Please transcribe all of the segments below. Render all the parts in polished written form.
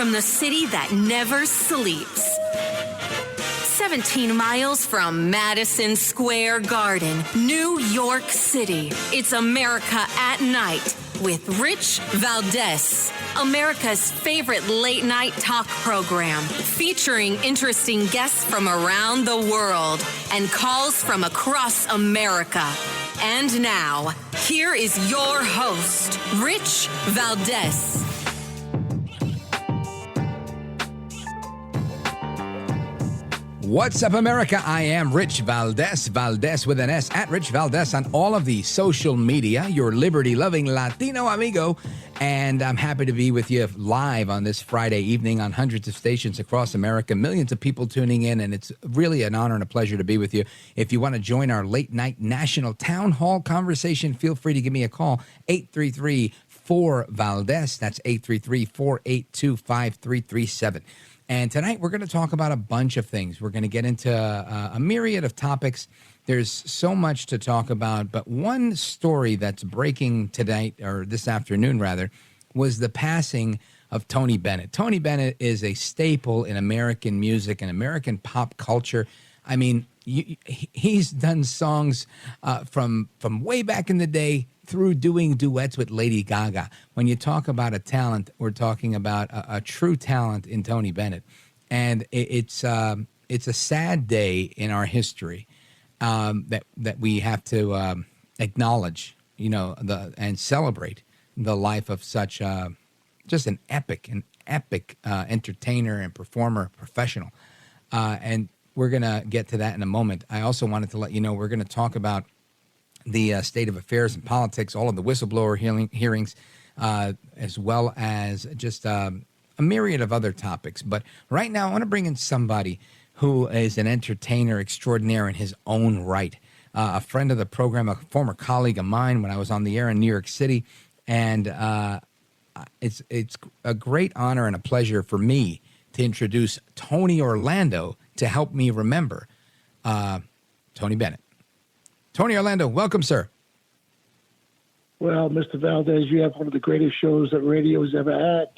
from the city that never sleeps. 17 miles from Madison Square Garden, New York City. It's America at Night with Rich Valdez. America's favorite late-night talk program, featuring interesting guests from around the world and calls from across America. And now, here is your host, Rich Valdez. What's up, America? I am Rich Valdez, Valdez with an S, at Rich Valdez on all of the social media, your liberty-loving Latino amigo. And I'm happy to be with you live on this Friday evening on hundreds of stations across America, millions of people tuning in, and it's really an honor and a pleasure to be with you. If you want to join our late-night national town hall conversation, feel free to give me a call, 833-4-VALDEZ. That's 833-482-5337. And tonight we're going to talk about a bunch of things. We're going to get into a myriad of topics. There's so much to talk about, but one story that's breaking tonight, or this afternoon rather, was the passing of Tony Bennett. Tony Bennett is a staple in American music and American pop culture. I mean, he's done songs from way back in the day through doing duets with Lady Gaga. When you talk about a talent, we're talking about a true talent in Tony Bennett. And it's a sad day in our history that we have to acknowledge, and celebrate the life of such just an epic entertainer and performer, professional. And we're going to get to that in a moment. I also wanted to let you know we're going to talk about the state of affairs and politics, all of the whistleblower hearings, as well as just a myriad of other topics. But right now, I want to bring in somebody who is an entertainer extraordinaire in his own right, a friend of the program, a former colleague of mine when I was on the air in New York City. And it's a great honor and a pleasure for me to introduce Tony Orlando to help me remember Tony Bennett. Tony Orlando, welcome, sir. Well, Mr. Valdez, you have one of the greatest shows that radio has ever had.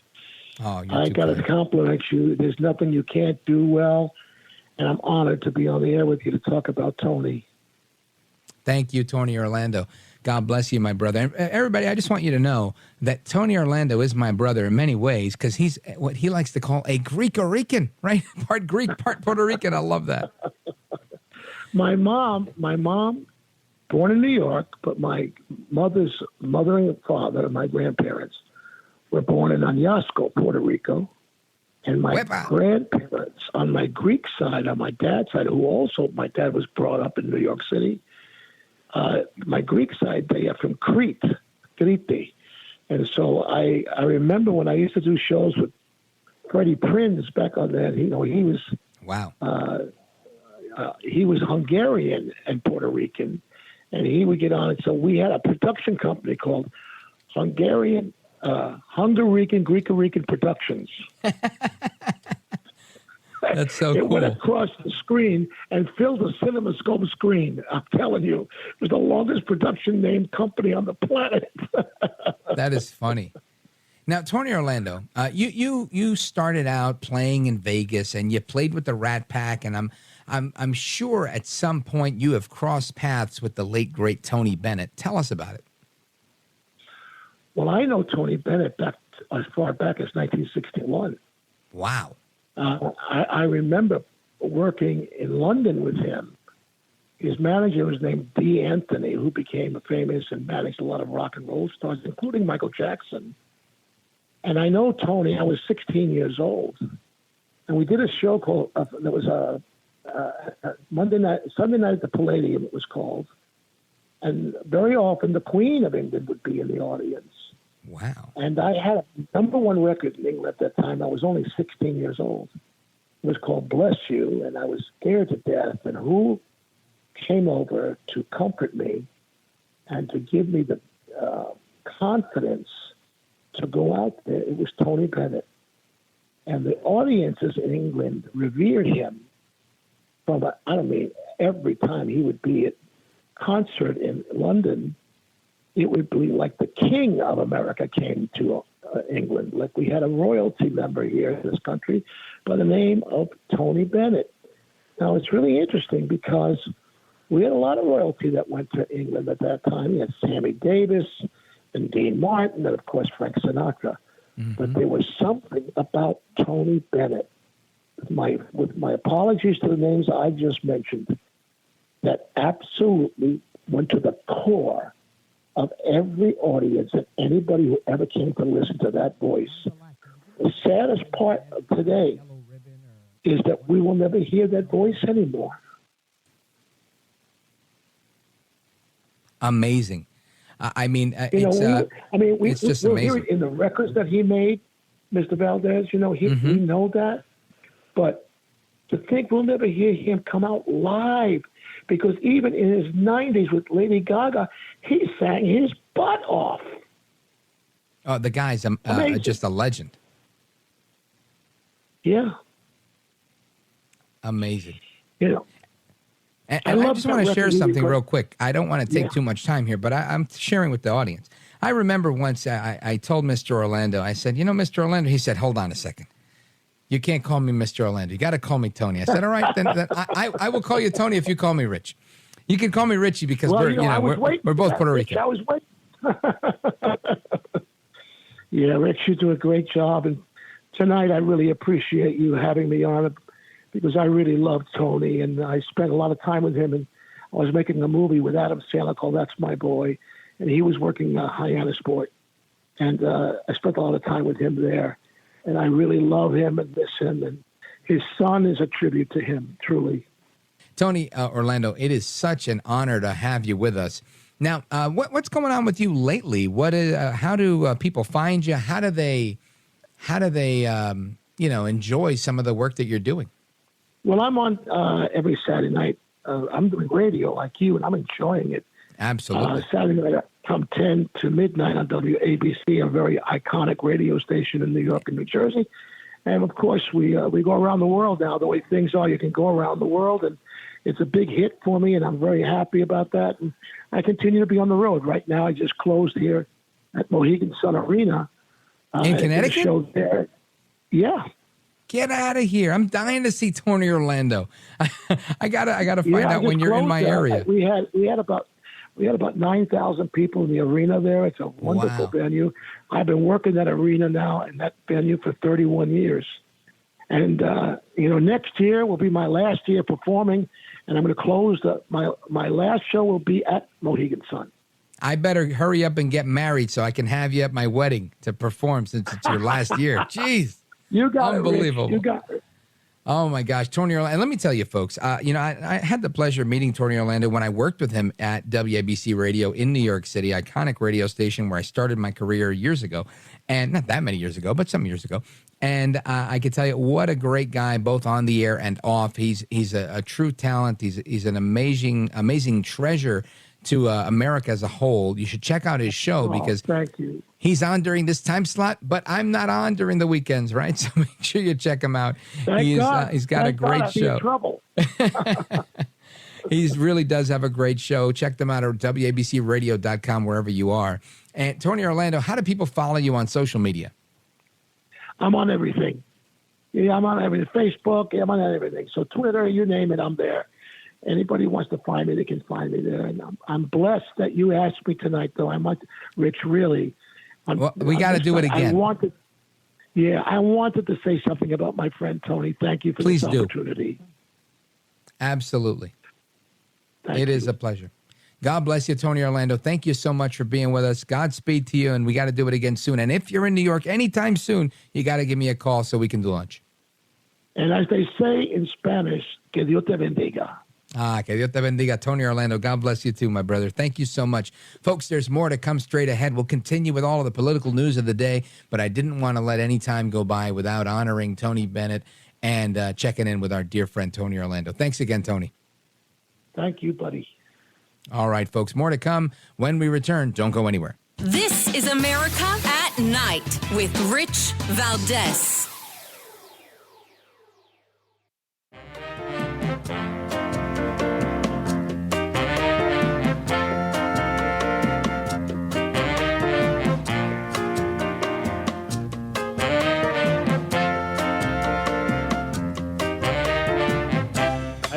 Oh, I got to compliment you. There's nothing you can't do well, and I'm honored to be on the air with you to talk about Tony. Thank you, Tony Orlando. God bless you, my brother. Everybody, I just want you to know that Tony Orlando is my brother in many ways because he's what he likes to call a Greek-Rican, right? Part Greek, part Puerto Rican. I love that. My mom, born in New York, but my mother's mother and father, my grandparents, were born in Añasco, Puerto Rico. And my grandparents on my Greek side, on my dad's side, my dad was brought up in New York City. My Greek side, they are from Crete. And so I remember when I used to do shows with Freddie Prinze back on that, he was... Wow. He was Hungarian and Puerto Rican, and he would get on it. So we had a production company called Hungarian Greek-Rican Productions. That's so cool. It went across the screen and filled the CinemaScope screen. I'm telling you, it was the longest production name company on the planet. That is funny. Now, Tony Orlando, you started out playing in Vegas, and you played with the Rat Pack, and I'm sure at some point you have crossed paths with the late great Tony Bennett. Tell us about it. Well, I know Tony Bennett back as far back as 1961. Wow. I remember working in London with him. His manager was named D. Anthony, who became famous and managed a lot of rock and roll stars, including Michael Jackson. And I know Tony, I was 16 years old. And we did a show called, that was a Sunday night at the Palladium, it was called. And very often the Queen of England would be in the audience. Wow. And I had a number one record in England at that time. I was only 16 years old. It was called Bless You, and I was scared to death. And who came over to comfort me and to give me the confidence to go out there? It was Tony Bennett. And the audiences in England revered him from, every time he would be at concert in London, it would be like the king of America came to England. Like we had a royalty member here in this country by the name of Tony Bennett. Now, it's really interesting because we had a lot of royalty that went to England at that time. We had Sammy Davis and Dean Martin and, of course, Frank Sinatra. Mm-hmm. But there was something about Tony Bennett, with my apologies to the names I just mentioned, that absolutely went to the core of every audience and anybody who ever came to listen to that voice. The saddest part of today is that we will never hear that voice anymore. Amazing. I mean, we it's just we'll amazing. hear it in the records that he made, Mr. Valdez. We know that. But to think we'll never hear him come out live, because even in his 90s with Lady Gaga, he sang his butt off. Oh, the guy's just a legend. Yeah. Amazing. And I just want to share something real quick. I don't want to take too much time here, but I'm sharing with the audience. I remember once I told Mr. Orlando, I said, Mr. Orlando, he said, hold on a second. You can't call me Mr. Orlando. You got to call me Tony. I said, all right, then I will call you Tony if you call me Rich. You can call me Richie because we're both Puerto Rican. I was waiting. Yeah, Rich, you do a great job. And tonight I really appreciate you having me on, because I really love Tony, and I spent a lot of time with him. And I was making a movie with Adam Sandler called That's My Boy, and he was working Hyannisport. And I spent a lot of time with him there. And I really love him and miss him. And his son is a tribute to him, truly. Tony Orlando, it is such an honor to have you with us. Now, what's going on with you lately? How do people find you? How do they enjoy some of the work that you're doing? Well, I'm on every Saturday night. I'm doing radio like you, and I'm enjoying it. Absolutely. Saturday night from 10 to midnight on WABC, a very iconic radio station in New York and New Jersey. And, of course, we go around the world now. The way things are, you can go around the world, and it's a big hit for me, and I'm very happy about that. And I continue to be on the road. Right now, I just closed here at Mohegan Sun Arena. In Connecticut? Show there. Yeah. Get out of here. I'm dying to see Tony Orlando. I gotta find out when you're in my area. We had about 9,000 people in the arena there. It's a wonderful venue. I've been working that arena now and that venue for 31 years. And, next year will be my last year performing, and I'm going to close my last show will be at Mohegan Sun. I better hurry up and get married so I can have you at my wedding to perform since it's your last year. Jeez. You got Unbelievable. it, Rich. You got it. Oh, my gosh. Tony Orlando. And let me tell you, folks, I had the pleasure of meeting Tony Orlando when I worked with him at WABC Radio in New York City, iconic radio station where I started my career years ago. And not that many years ago, but some years ago. And I can tell you what a great guy, both on the air and off. He's a true talent. He's an amazing treasure to America as a whole. You should check out his show because thank you. He's on during this time slot, but I'm not on during the weekends, right? So make sure you check him out. He's got a great show. Trouble. He really does have a great show. Check them out at WABCradio.com, wherever you are. And Tony Orlando, how do people follow you on social media? I'm on everything. Yeah, I'm on everything. Facebook, I'm on everything. So Twitter, you name it, I'm there. Anybody wants to find me, they can find me there. And I'm blessed that you asked me tonight, though. Rich, really. We got to do it again. I wanted to say something about my friend Tony. Thank you for this opportunity. Absolutely. It is a pleasure. God bless you, Tony Orlando. Thank you so much for being with us. Godspeed to you, and we got to do it again soon. And if you're in New York anytime soon, you got to give me a call so we can do lunch. And as they say in Spanish, que Dios te bendiga. Que Dios te bendiga, Tony Orlando. God bless you too, my brother. Thank you so much. Folks, there's more to come straight ahead. We'll continue with all of the political news of the day, but I didn't want to let any time go by without honoring Tony Bennett and checking in with our dear friend, Tony Orlando. Thanks again, Tony. Thank you, buddy. All right, folks, more to come when we return. Don't go anywhere. This is America at Night with Rich Valdez.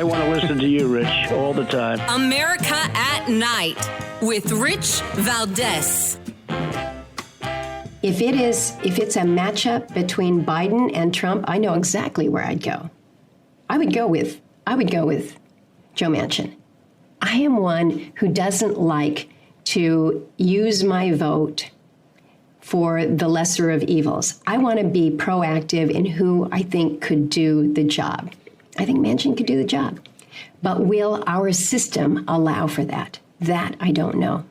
want to listen to you, Rich, all the time. America at Night with Rich Valdez. If it's a matchup between Biden and Trump, I know exactly where I'd go. I would go with Joe Manchin. I am one who doesn't like to use my vote for the lesser of evils. I want to be proactive in who I think could do the job. I think Manchin could do the job. But will our system allow for that? That I don't know.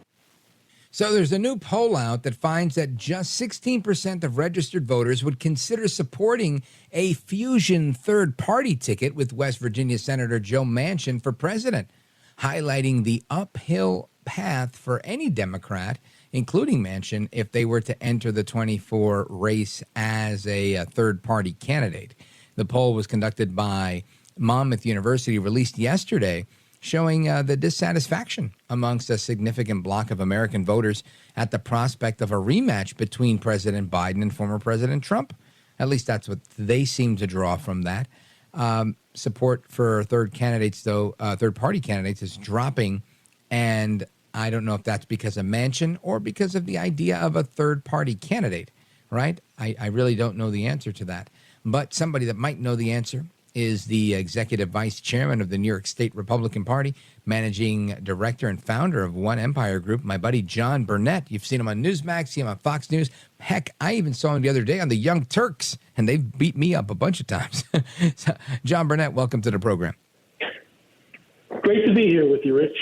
So there's a new poll out that finds that just 16% of registered voters would consider supporting a fusion third-party ticket with West Virginia Senator Joe Manchin for president, highlighting the uphill path for any Democrat, including Manchin, if they were to enter the 24 race as a third-party candidate. The poll was conducted by Monmouth University, released yesterday, showing the dissatisfaction amongst a significant block of American voters at the prospect of a rematch between President Biden and former President Trump. At least that's what they seem to draw from that. Support for third-party candidates is dropping, and I don't know if that's because of Manchin or because of the idea of a third-party candidate, right? I really don't know the answer to that. But somebody that might know the answer is the executive vice chairman of the New York State Republican Party, managing director and founder of One Empire Group, my buddy John Burnett. You've seen him on Newsmax, see him on Fox News. Heck, I even saw him the other day on the Young Turks, and they've beat me up a bunch of times. So, John Burnett, welcome to the program. Great to be here with you, Rich.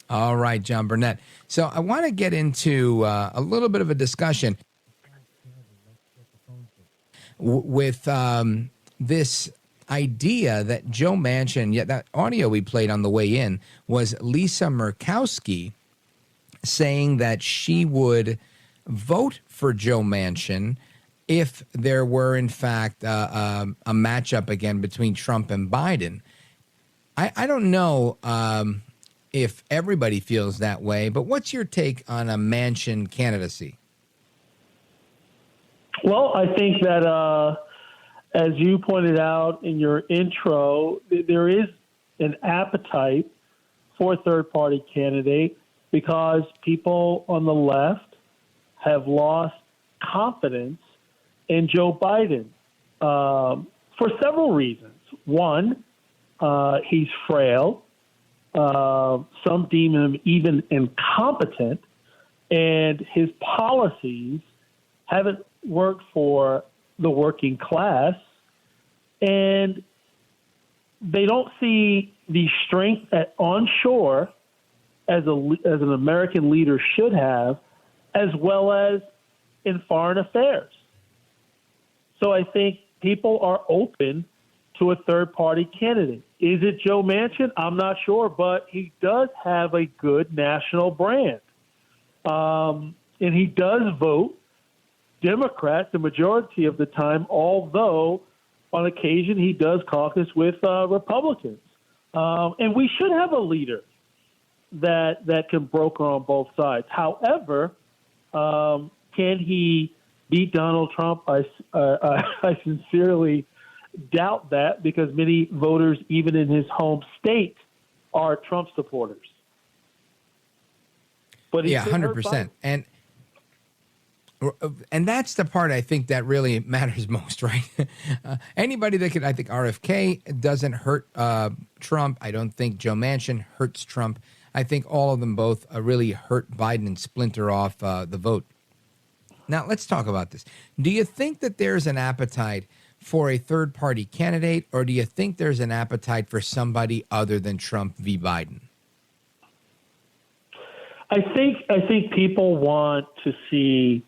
All right, John Burnett. So I want to get into a little bit of a discussion with this idea that Joe Manchin, that audio we played on the way in was Lisa Murkowski saying that she would vote for Joe Manchin if there were, in fact, a matchup again between Trump and Biden. I don't know if everybody feels that way, but what's your take on a Manchin candidacy? Well, I think that as you pointed out in your intro, there is an appetite for a third-party candidate because people on the left have lost confidence in Joe Biden for several reasons. One, he's frail. Some deem him even incompetent, and his policies haven't worked for the working class, and they don't see the strength onshore as an American leader should have, as well as in foreign affairs. So I think people are open to a third-party candidate. Is it Joe Manchin? I'm not sure, but he does have a good national brand. And he does vote Democrat the majority of the time, although on occasion he does caucus with Republicans. And we should have a leader that can broker on both sides. However, can he beat Donald Trump? I sincerely doubt that, because many voters, even in his home state, are Trump supporters. But 100%. And that's the part I think that really matters most, right? Anybody that could, I think RFK doesn't hurt Trump. I don't think Joe Manchin hurts Trump. I think all of them both really hurt Biden and splinter off the vote. Now, let's talk about this. Do you think that there's an appetite for a third-party candidate, or do you think there's an appetite for somebody other than Trump v. Biden? I think people want to see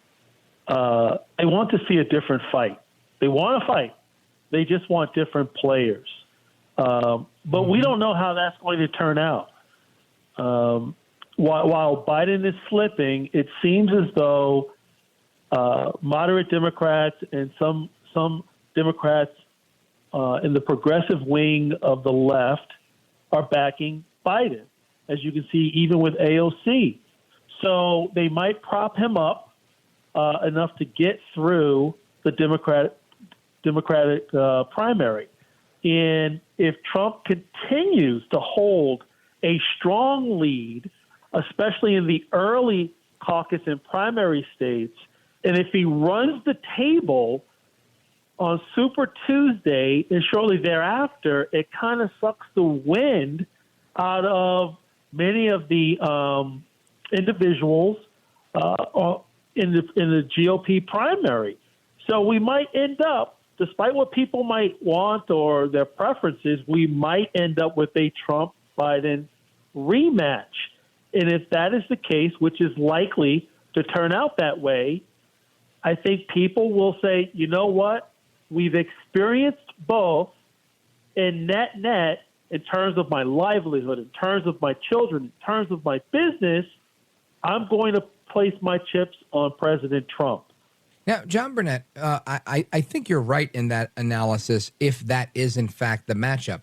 they want to see a different fight. They want to fight. They just want different players. But we don't know how that's going to turn out. While Biden is slipping, it seems as though moderate Democrats and some Democrats in the progressive wing of the left are backing Biden, as you can see even with AOC. So they might prop him up enough to get through the Democratic primary. And if Trump continues to hold a strong lead, especially in the early caucus and primary states, and if he runs the table on Super Tuesday and shortly thereafter, it kind of sucks the wind out of many of the individuals in the GOP primary. So we might end up, despite what people might want or their preferences, we might end up with a Trump-Biden rematch. And if that is the case, which is likely to turn out that way, I think people will say, you know what? We've experienced both, and net, in terms of my livelihood, in terms of my children, in terms of my business, I'm going to place my chips on President Trump. Now, John Burnett, I think you're right in that analysis if that is, in fact, the matchup.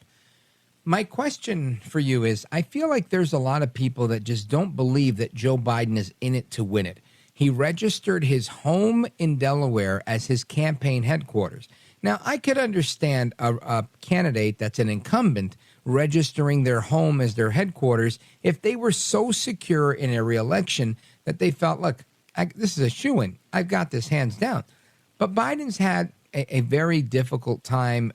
My question for you is, I feel like there's a lot of people that just don't believe that Joe Biden is in it to win it. He registered his home in Delaware as his campaign headquarters. Now, I could understand a candidate that's an incumbent registering their home as their headquarters if they were so secure in a reelection that they felt, look, this is a shoo-in. I've got this hands down. But Biden's had a very difficult time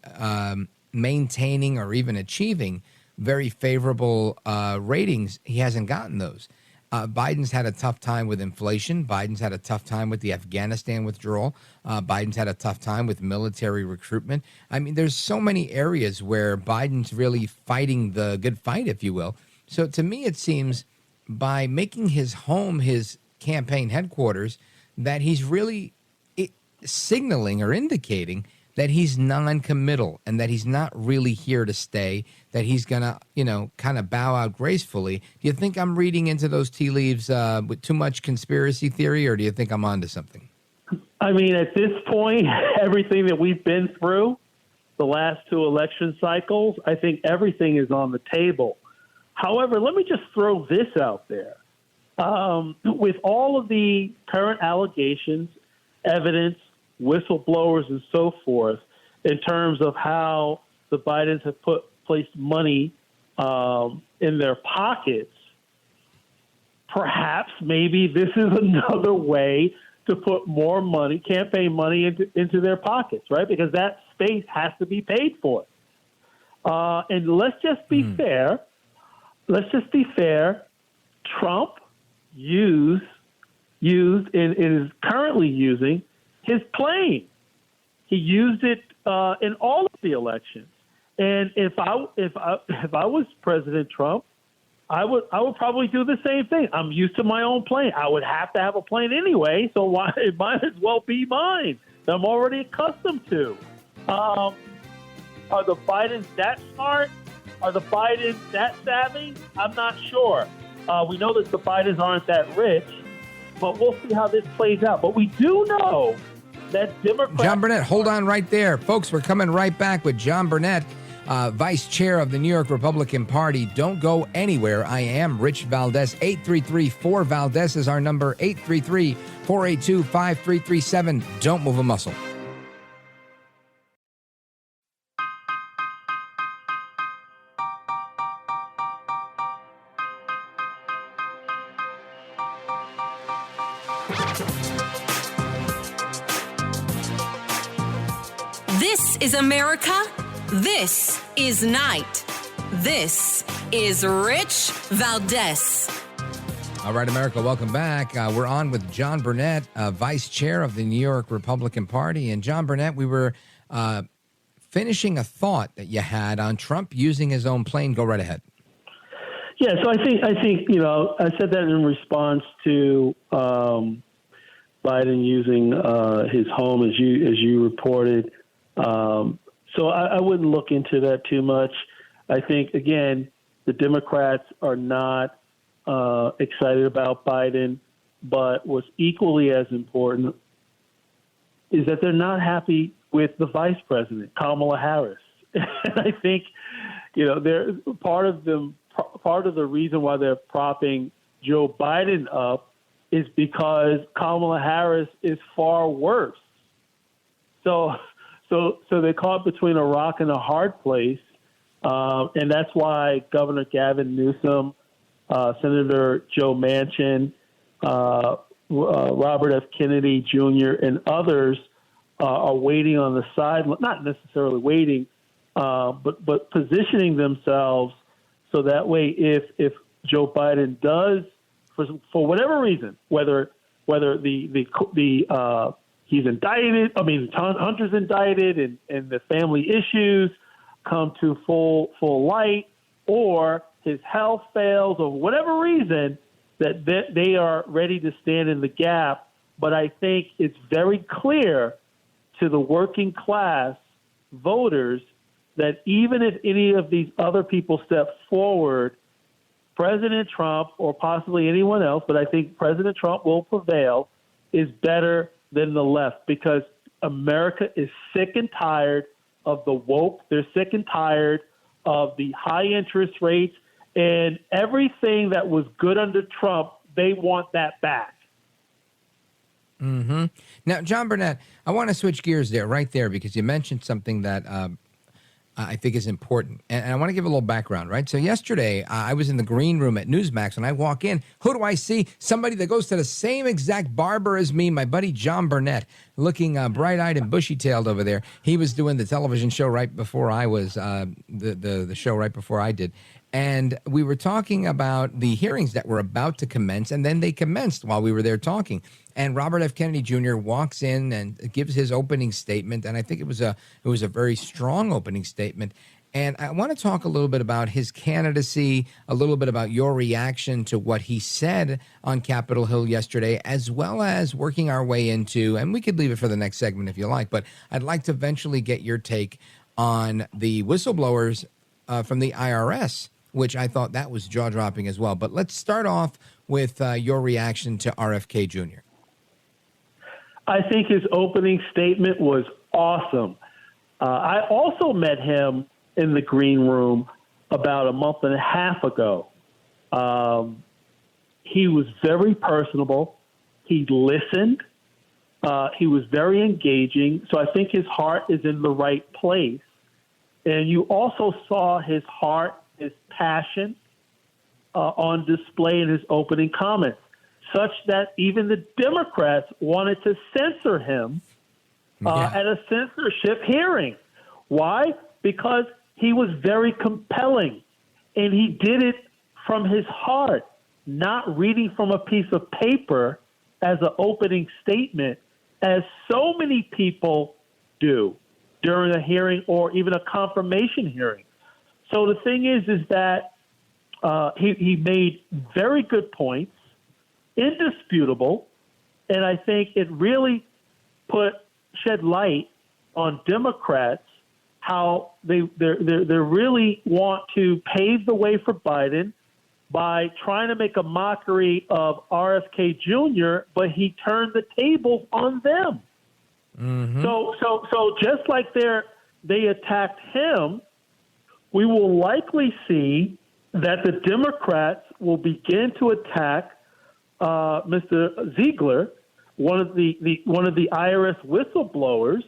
maintaining or even achieving very favorable ratings. He hasn't gotten those. Biden's had a tough time with inflation. Biden's had a tough time with the Afghanistan withdrawal. Biden's had a tough time with military recruitment. I mean, there's so many areas where Biden's really fighting the good fight, if you will. So to me, it seems by making his home his campaign headquarters that he's really signaling or indicating that he's non-committal and that he's not really here to stay, that he's going to, kind of bow out gracefully. Do you think I'm reading into those tea leaves with too much conspiracy theory, or do you think I'm onto something? I mean, at this point, everything that we've been through the last two election cycles, I think everything is on the table. However, let me just throw this out there. With all of the current allegations, evidence, whistleblowers, and so forth, in terms of how the Bidens have placed money in their pockets, perhaps maybe this is another way to put more money, campaign money, into their pockets, right? Because that space has to be paid for. And let's just be fair. Let's just be fair. Trump used and is currently using his plane. He used it in all of the elections. And if I was President Trump, I would probably do the same thing. I'm used to my own plane. I would have to have a plane anyway, so it might as well be mine that I'm already accustomed to. Are the Bidens that smart? Are the Bidens that savvy? I'm not sure. We know that the Bidens aren't that rich, but we'll see how this plays out. But we do know that Democrats... John Burnett, hold on right there. Folks, we're coming right back with John Burnett, Vice Chair of the New York Republican Party. Don't go anywhere. I am Rich Valdez. 833-4-VALDEZ is our number. 833-482-5337. Don't move a muscle. This is America. This is Night. This is Rich Valdez. All right, America, welcome back. We're on with John Burnett, Vice Chair of the New York Republican Party. And John Burnett, we were finishing a thought that you had on Trump using his own plane. Go right ahead. Yeah, so I think I said that in response to Biden using his home, as you reported. So I wouldn't look into that too much. I think, again, the Democrats are not excited about Biden, but what's equally as important is that they're not happy with the vice president, Kamala Harris. And I think, they're part of the reason why they're propping Joe Biden up is because Kamala Harris is far worse. So So they're caught between a rock and a hard place. And that's why Governor Gavin Newsom, Senator Joe Manchin, Robert F. Kennedy Jr., and others are waiting on the side, not necessarily waiting, but positioning themselves so that way if Joe Biden does, for whatever reason, whether he's indicted, Hunter's indicted, and the family issues come to full light, or his health fails, or whatever reason, that they are ready to stand in the gap. But I think it's very clear to the working class voters that even if any of these other people step forward, President Trump, or possibly anyone else, but I think President Trump will prevail, is better than the left, because America is sick and tired of the woke. They're sick and tired of the high interest rates, and everything that was good under Trump, they want that back. Mm-hmm. Now, John Burnett, I want to switch gears right there, because you mentioned something that I think is important. And I want to give a little background, right? So yesterday, I was in the green room at Newsmax, and I walk in. Who do I see? Somebody that goes to the same exact barber as me, my buddy John Burnett, looking bright-eyed and bushy-tailed over there. He was doing the television show right before I was, the show right before I did. And we were talking about the hearings that were about to commence, and then they commenced while we were there talking. And Robert F. Kennedy Jr. walks in and gives his opening statement, and I think it was a very strong opening statement. And I want to talk a little bit about his candidacy, a little bit about your reaction to what he said on Capitol Hill yesterday, as well as working our way into, and we could leave it for the next segment if you like, but I'd like to eventually get your take on the whistleblowers from the IRS, which I thought that was jaw-dropping as well. But let's start off with your reaction to RFK Jr. I think his opening statement was awesome. I also met him in the green room about a month and a half ago. He was very personable. He listened. He was very engaging. So I think his heart is in the right place. And you also saw his heart, his passion on display in his opening comments, such that even the Democrats wanted to censor him at a censorship hearing. Why? Because he was very compelling, and he did it from his heart, not reading from a piece of paper as an opening statement, as so many people do during a hearing or even a confirmation hearing. So the thing is that he made very good points, indisputable, and I think it really shed light on Democrats, how they really want to pave the way for Biden by trying to make a mockery of RFK Jr., but he turned the tables on them. Mm-hmm. So just like they attacked him, we will likely see that the Democrats will begin to attack Mr. Ziegler, one of the IRS whistleblowers,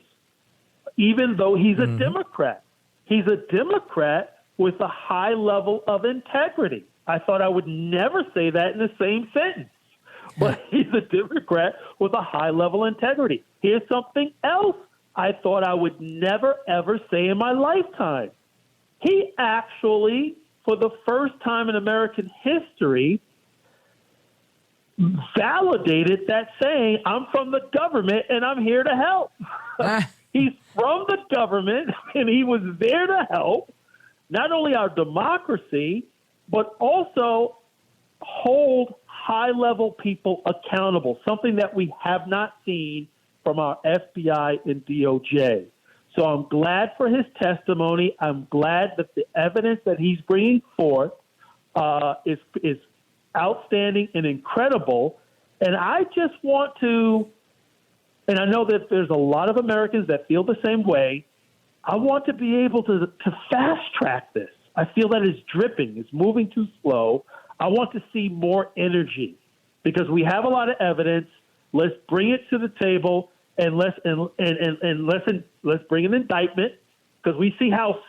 even though he's a Democrat. He's a Democrat with a high level of integrity. I thought I would never say that in the same sentence, but he's a Democrat with a high level of integrity. Here's something else I thought I would never, ever say in my lifetime. He actually, for the first time in American history, validated that saying, I'm from the government and I'm here to help. He's from the government and he was there to help not only our democracy, but also hold high-level people accountable, something that we have not seen from our FBI and DOJ. So I'm glad for his testimony. I'm glad that the evidence that he's bringing forth is outstanding and incredible. And I just want to, and I know that there's a lot of Americans that feel the same way, I want to be able to fast-track this. I feel that it's dripping. It's moving too slow. I want to see more energy because we have a lot of evidence. Let's bring it to the table and let's bring an indictment, because we see how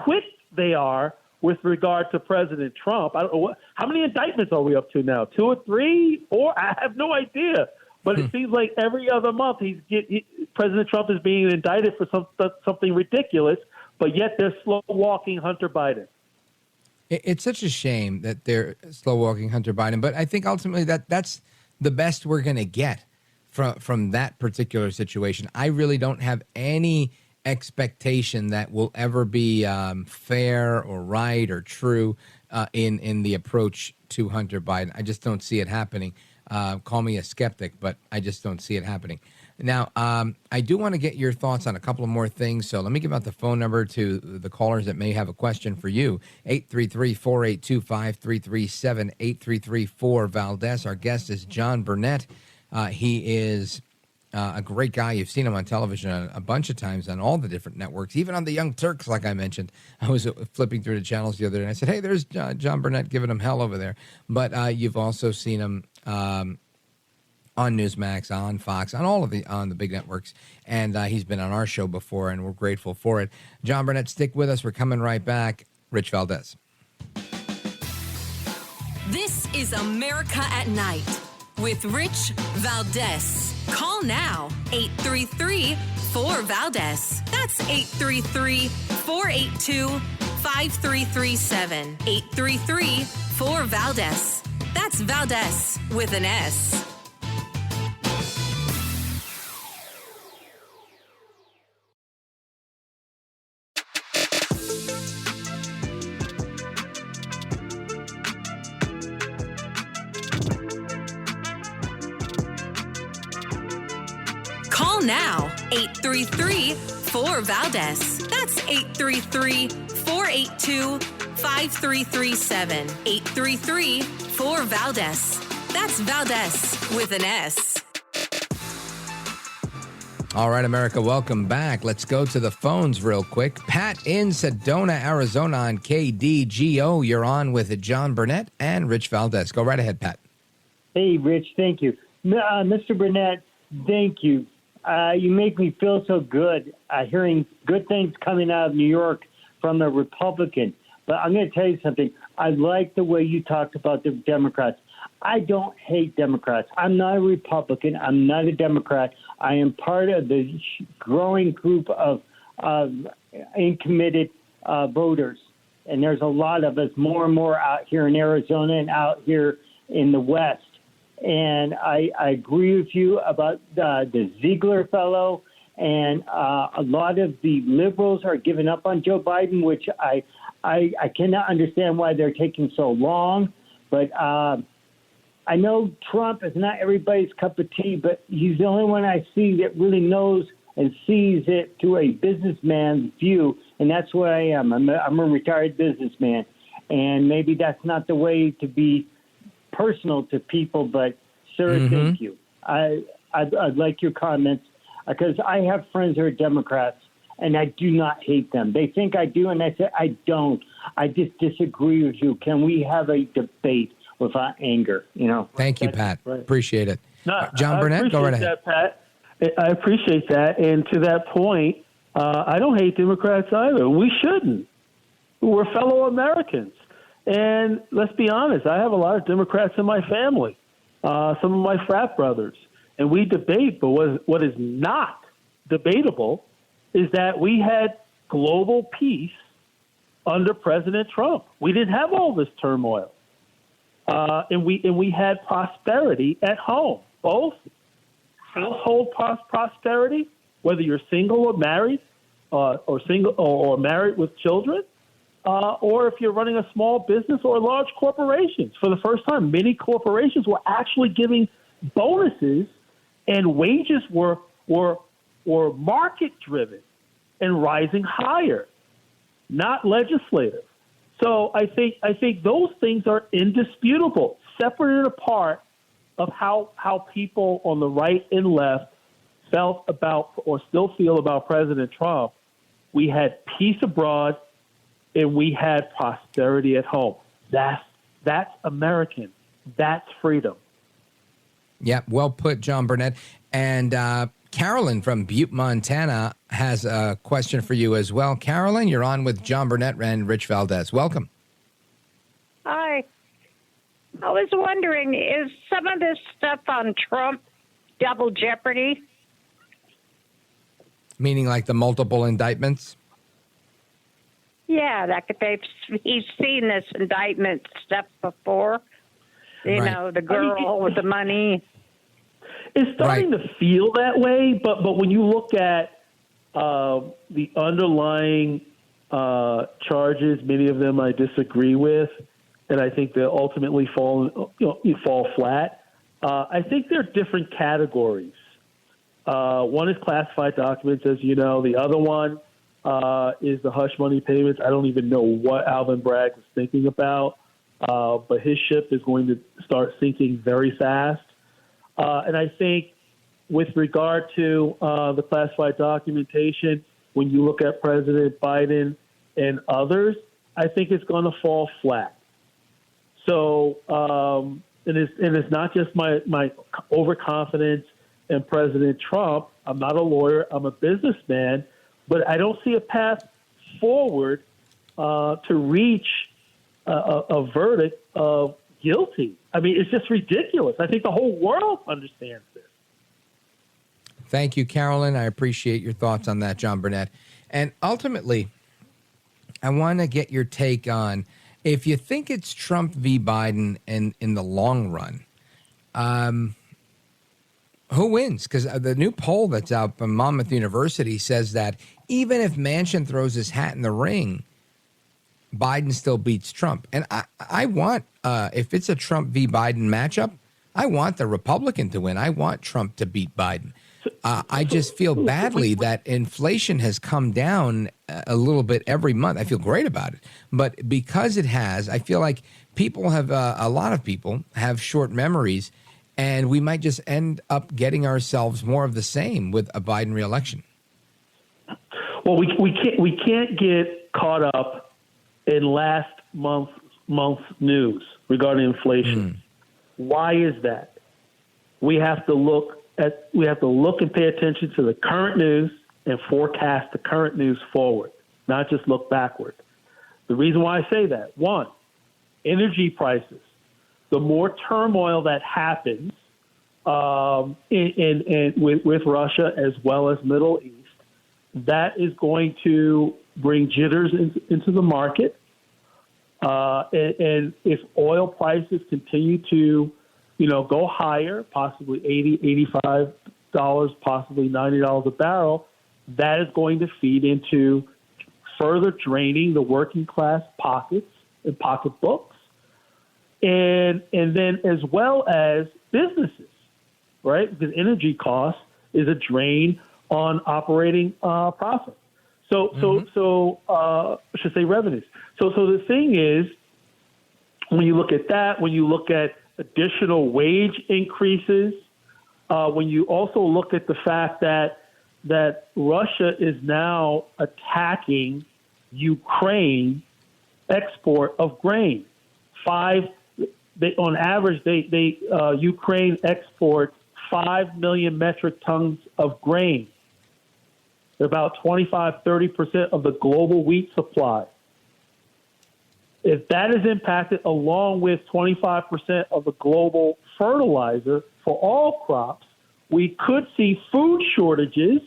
quick they are with regard to President Trump. I don't know how many indictments are we up to now? 2 or 3, 4? I have no idea. But it seems like every other month President Trump is being indicted for something ridiculous, but yet they're slow-walking Hunter Biden. It's such a shame that they're slow-walking Hunter Biden, but I think ultimately that's the best we're going to get from that particular situation. I really don't have any expectation that will ever be fair or right or true in the approach to Hunter Biden. I just don't see it happening. Call me a skeptic, but I just don't see it happening. Now, I do want to get your thoughts on a couple of more things, so let me give out the phone number to the callers that may have a question for you. 833-482-5337, 833-4-VALDEZ. Our guest is John Burnett. He is a great guy. You've seen him on television a bunch of times on all the different networks, even on the Young Turks, like I mentioned. I was flipping through the channels the other day, and I said, hey, there's John Burnett giving him hell over there. But you've also seen him on Newsmax, on Fox, on the big networks, and he's been on our show before, and we're grateful for it. John Burnett, stick with us. We're coming right back. Rich Valdez. This is America at Night with Rich Valdez. Call now, 833-4-VALDEZ. That's 833-482-5337. 833-4-VALDEZ. That's Valdez with an S. Call now, 833-4-VALDEZ. That's 833-482-5337. 833-4-VALDEZ. That's Valdez with an S. All right, America, welcome back. Let's go to the phones real quick. Pat in Sedona, Arizona on KDGO. You're on with John Burnett and Rich Valdez. Go right ahead, Pat. Hey, Rich, thank you. Mr. Burnett, thank you. You make me feel so good hearing good things coming out of New York from a Republican. But I'm going to tell you something. I like the way you talked about the Democrats. I don't hate Democrats. I'm not a Republican. I'm not a Democrat. I am part of the growing group of uncommitted voters. And there's a lot of us, more and more out here in Arizona and out here in the West. And I agree with you about the Ziegler fellow. And a lot of the liberals are giving up on Joe Biden, which I cannot understand why they're taking so long. But I know Trump is not everybody's cup of tea, but he's the only one I see that really knows and sees it through a businessman's view. And that's what I am. I'm a retired businessman. And maybe that's not the way to be personal to people, but sir, thank you. I'd like your comments because I have friends who are Democrats and I do not hate them. They think I do, and I say I don't. I just disagree with you. Can we have a debate without anger? You know. Thank you, Pat. Right. Appreciate it. No, John Burnett, go right ahead. That, Pat. I appreciate that, and to that point, I don't hate Democrats either. We shouldn't. We're fellow Americans. And let's be honest, I have a lot of Democrats in my family, some of my frat brothers, and we debate. But what is not debatable is that we had global peace under President Trump. We didn't have all this turmoil, and we had prosperity at home, both household prosperity, whether you're single or married, or single or married with children. Or if you're running a small business or large corporations. For the first time, many corporations were actually giving bonuses, and wages were market-driven and rising higher, not legislative. So I think those things are indisputable, separate and apart of how people on the right and left felt about or still feel about President Trump. We had peace abroad, and we had prosperity at home. That's American. That's freedom. Yeah, well put, John Burnett. And Carolyn from Butte, Montana has a question for you as well. Carolyn, you're on with John Burnett and Rich Valdez. Welcome. Hi. I was wondering, is some of this stuff on Trump double jeopardy? Meaning like the multiple indictments? Yeah, he's seen this indictment stuff before. You Right. know, the girl with the money. It's starting to feel that way, but when you look at the underlying charges, many of them I disagree with, and I think they ultimately fall flat. I think they're different categories. One is classified documents, as you know. The other one is the hush money payments. I don't even know what Alvin Bragg was thinking about, but his ship is going to start sinking very fast. And I think with regard to the classified documentation, when you look at President Biden and others, I think it's going to fall flat. So, and it's not just my overconfidence in President Trump. I'm not a lawyer. I'm a businessman. But I don't see a path forward to reach a verdict of guilty. I mean, it's just ridiculous. I think the whole world understands this. Thank you, Carolyn. I appreciate your thoughts on that, John Burnett. And ultimately, I want to get your take on, if you think it's Trump v. Biden in the long run, who wins? Because the new poll that's out from Monmouth University says that even if Manchin throws his hat in the ring, Biden still beats Trump. And I want, if it's a Trump v. Biden matchup, I want the Republican to win. I want Trump to beat Biden. I just feel badly that inflation has come down a little bit every month. I feel great about it. But because it has, I feel like people have, a lot of people have short memories, and we might just end up getting ourselves more of the same with a Biden reelection. Well, we can't get caught up in last month's news regarding inflation. Why is that? We have to look and pay attention to the current news and forecast the current news forward, not just look backward. The reason why I say that, one, energy prices. The more turmoil that happens with Russia as well as Middle East, that is going to bring jitters into the market. And if oil prices continue to, go higher, possibly $80, $85, possibly $90 a barrel, that is going to feed into further draining the working class pockets and pocketbooks, and then as well as businesses, right? Because energy costs is a drain on operating profit. So I should say revenues. So the thing is, when you look at that, when you look at additional wage increases, when you also look at the fact that Russia is now attacking Ukraine export of grain. On average, Ukraine exports 5 million metric tons of grain. They're about 25-30% of the global wheat supply. If that is impacted, along with 25% of the global fertilizer for all crops, we could see food shortages,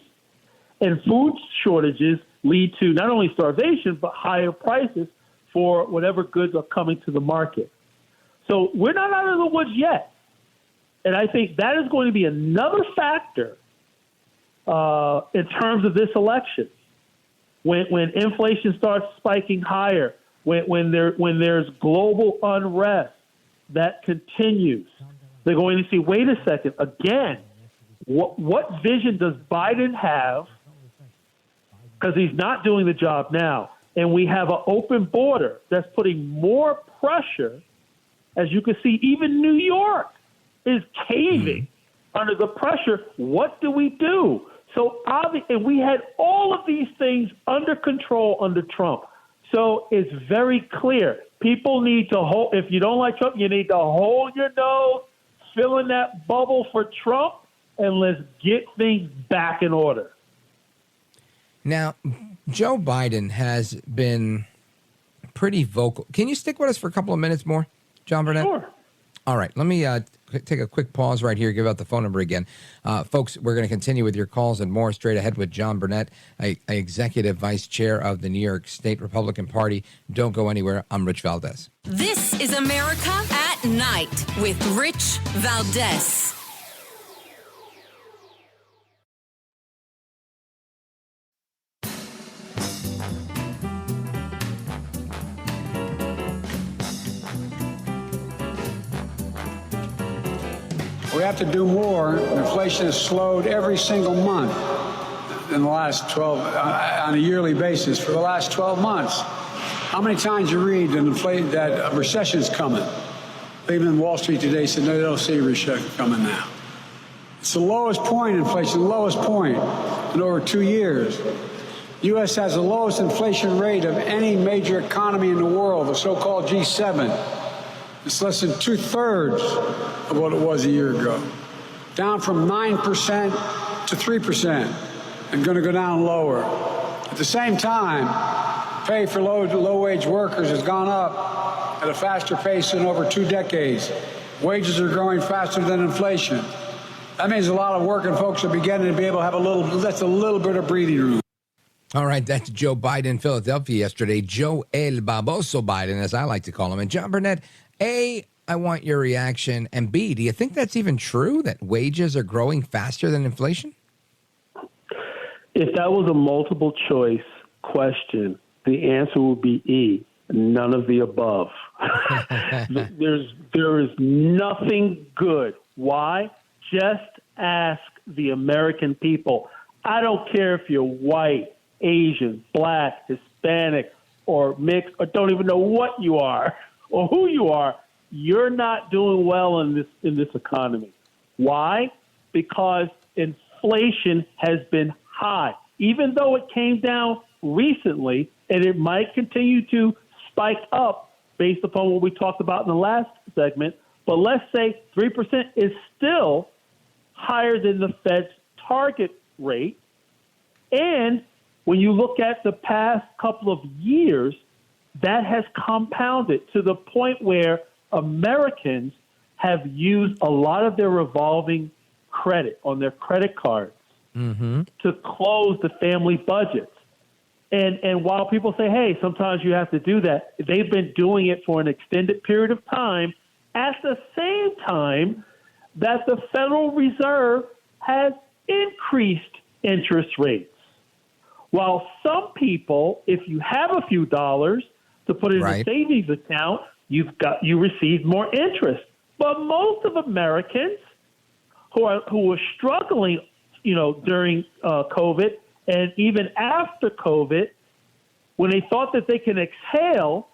and food shortages lead to not only starvation, but higher prices for whatever goods are coming to the market. So we're not out of the woods yet. And I think that is going to be another factor in terms of this election. When inflation starts spiking higher, when there's global unrest that continues, they're going to see, wait a second, again, what vision does Biden have? Because he's not doing the job now. And we have an open border that's putting more pressure. As you can see, even New York is caving under the pressure. What do we do? So obviously, and we had all of these things under control under Trump. So it's very clear. People need to hold, if you don't like Trump, you need to hold your nose, fill in that bubble for Trump, and let's get things back in order. Now, Joe Biden has been pretty vocal. Can you stick with us for a couple of minutes more, John Burnett? Sure. All right. Let me take a quick pause right here, give out the phone number again. Folks, we're going to continue with your calls and more straight ahead with John Burnett, Executive Vice Chair of the New York State Republican Party. Don't go anywhere. I'm Rich Valdez. This is America at Night with Rich Valdez. We have to do more. Inflation has slowed every single month in the last 12, on a yearly basis for the last 12 months. How many times you read that a recession is coming? Even Wall Street today said, no, they don't see a recession coming now. It's the lowest point, inflation, the lowest point in over 2 years. The U.S. has the lowest inflation rate of any major economy in the world, the so-called G7. It's less than 2/3 of what it was a year ago, down from 9% to 3%, and going to go down lower. At the same time, pay for low-wage workers has gone up at a faster pace than over 2 decades. Wages are growing faster than inflation. That means a lot of working folks are beginning to be able to have a little bit of breathing room. All right, that's Joe Biden in Philadelphia yesterday. Joe El Baboso Biden, as I like to call him. And John Burnett, A, I want your reaction. And B, do you think that's even true, that wages are growing faster than inflation? If that was a multiple choice question, the answer would be E, none of the above. There is nothing good. Why? Just ask the American people. I don't care if you're white, Asian, black, Hispanic, or mixed, or don't even know what you are or who you are. You're not doing well in this economy. Why? Because inflation has been high. Even though it came down recently, and it might continue to spike up based upon what we talked about in the last segment, but let's say 3% is still higher than the Fed's target rate. And when you look at the past couple of years, that has compounded to the point where Americans have used a lot of their revolving credit on their credit cards to close the family budgets. And while people say, hey, sometimes you have to do that, they've been doing it for an extended period of time at the same time that the Federal Reserve has increased interest rates. While some people, if you have a few dollars to put in a savings account, you receive more interest. But most of Americans who are struggling, during COVID and even after COVID, when they thought that they can exhale,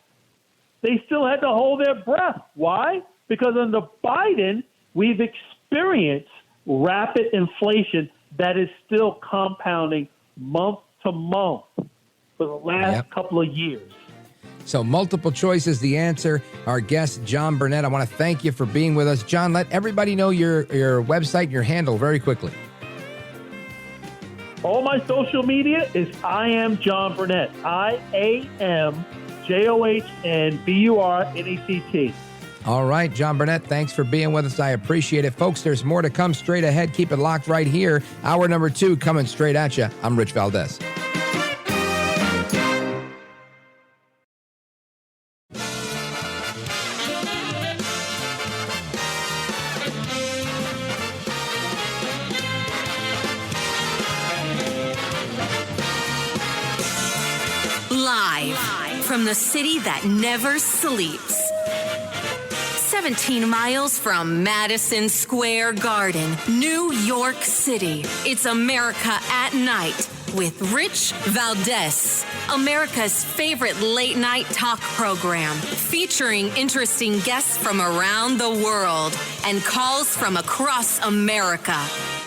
they still had to hold their breath. Why? Because under Biden, we've experienced rapid inflation that is still compounding month to month for the last couple of years. So multiple choice is the answer. Our guest, John Burnett, I want to thank you for being with us. John, let everybody know your website, your handle very quickly. All my social media is I am John Burnett. IamJohnBurnett. All right, John Burnett, thanks for being with us. I appreciate it. Folks, there's more to come straight ahead. Keep it locked right here. Hour number 2 coming straight at you. I'm Rich Valdez. Live from the city that never sleeps. 17 miles from Madison Square Garden, New York City. It's America at Night with Rich Valdez, America's favorite late-night talk program, featuring interesting guests from around the world and calls from across America.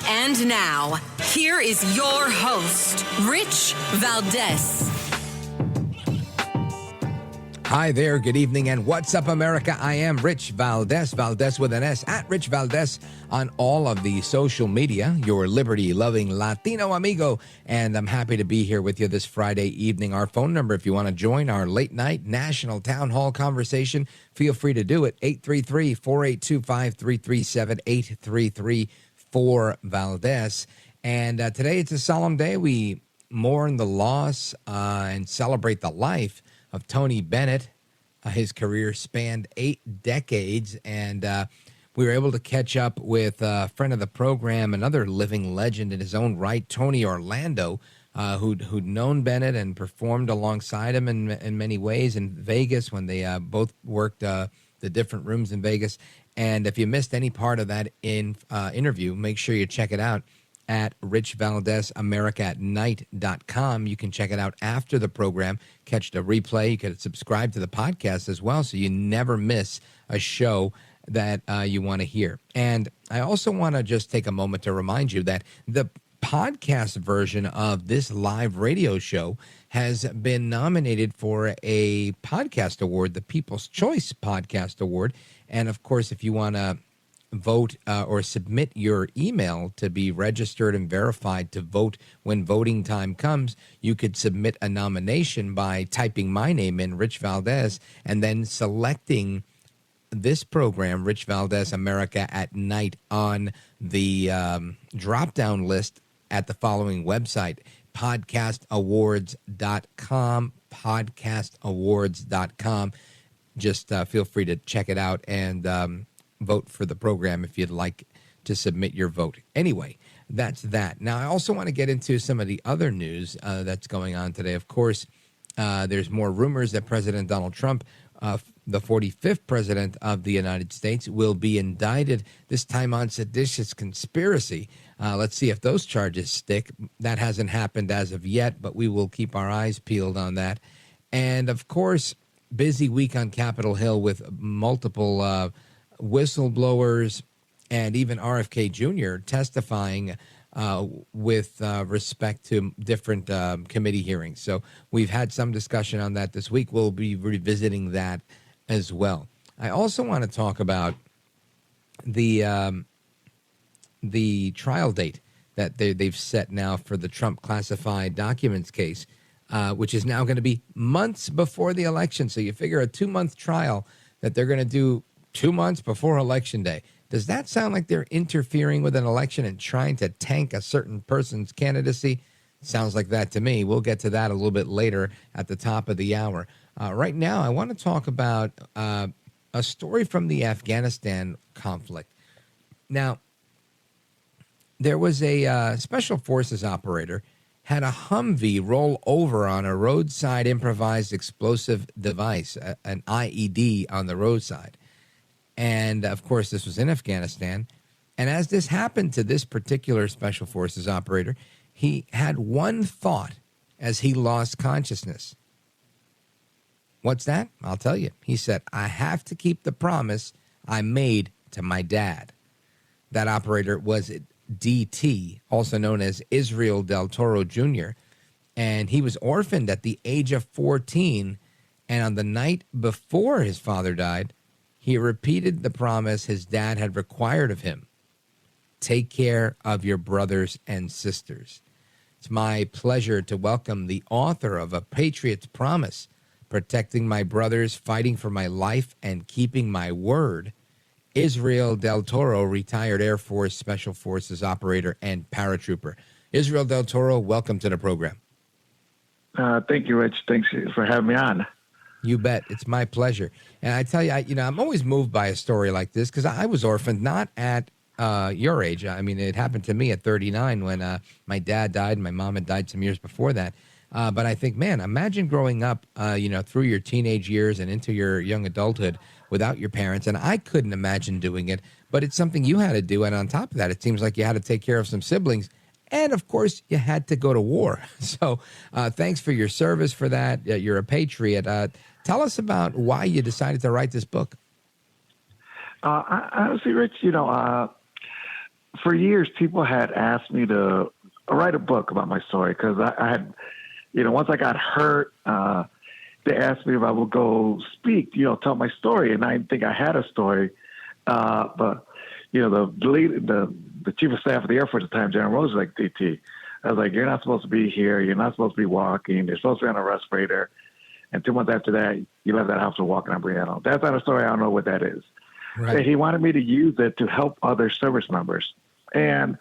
And now, here is your host, Rich Valdez. Hi there, good evening, and what's up, America? I am Rich Valdez, Valdez with an S, at Rich Valdez on all of the social media, your liberty-loving Latino amigo, and I'm happy to be here with you this Friday evening. Our phone number, if you want to join our late-night national town hall conversation, feel free to do it, 833-482-5337, 833-4Valdez. And today it's a solemn day. We mourn the loss and celebrate the life of Tony Bennett. His career spanned 8 decades, and we were able to catch up with a friend of the program, another living legend in his own right, Tony Orlando, who'd known Bennett and performed alongside him in many ways in Vegas when they both worked the different rooms in Vegas. And if you missed any part of that interview, make sure you check it out at richvaldezamericaatnight.com. You can check it out after the program, catch the replay. You can subscribe to the podcast as well, so you never miss a show that you want to hear. And I also want to just take a moment to remind you that the podcast version of this live radio show has been nominated for a podcast award, the People's Choice Podcast Award. And of course, if you want to vote or submit your email to be registered and verified to vote when voting time comes, you could submit a nomination by typing my name in, Rich Valdez, and then selecting this program, Rich Valdez America at Night, on the drop-down list at the following website, podcastawards.com, podcastawards.com. Just feel free to check it out and vote for the program if you'd like to submit your vote. Anyway, that's that. Now, I also want to get into some of the other news that's going on today. Of course, there's more rumors that President Donald Trump, the 45th president of the United States, will be indicted, this time on seditious conspiracy. Let's see if those charges stick. That hasn't happened as of yet, but we will keep our eyes peeled on that. And, of course, busy week on Capitol Hill with multiple whistleblowers and even RFK Jr. testifying with respect to different committee hearings. So we've had some discussion on that this week. We'll be revisiting that as well. I also want to talk about the trial date that they've set now for the Trump classified documents case, which is now going to be months before the election. So you figure a 2-month trial that they're going to do 2 months before Election Day. Does that sound like they're interfering with an election and trying to tank a certain person's candidacy? Sounds like that to me. We'll get to that a little bit later at the top of the hour. Right now, I want to talk about a story from the Afghanistan conflict. Now, there was a special forces operator had a Humvee roll over on a roadside improvised explosive device, an IED on the roadside. And, of course, this was in Afghanistan. And as this happened to this particular special forces operator, he had one thought as he lost consciousness. What's that? I'll tell you. He said, I have to keep the promise I made to my dad. That operator was DT, also known as Israel Del Toro Jr., and he was orphaned at the age of 14. And on the night before his father died, he repeated the promise his dad had required of him. Take care of your brothers and sisters. It's my pleasure to welcome the author of A Patriot's Promise, Protecting My Brothers, Fighting for My Life, and Keeping My Word, Israel Del Toro, retired Air Force Special Forces operator and paratrooper. Israel Del Toro, welcome to the program. Thank you, Rich. Thanks for having me on. You bet. It's my pleasure. And I tell you, I'm always moved by a story like this because I was orphaned not at your age. I mean, it happened to me at 39 when my dad died and my mom had died some years before that. But I think, man, imagine growing up, through your teenage years and into your young adulthood without your parents. And I couldn't imagine doing it, but it's something you had to do. And on top of that, it seems like you had to take care of some siblings. And, of course, you had to go to war. So thanks for your service for that. You're a patriot. Tell us about why you decided to write this book. Honestly, Rich, for years people had asked me to write a book about my story because I had, once I got hurt they asked me if I would go speak, tell my story. And I didn't think I had a story. But, the chief of staff of the Air Force at the time, General Rose, was like, DT, I was like, you're not supposed to be here. You're not supposed to be walking. You're supposed to be on a respirator. And 2 months after that, you left that house for walking on Brianna. That's not a story. I don't know what that is. Right. And he wanted me to use it to help other service members. And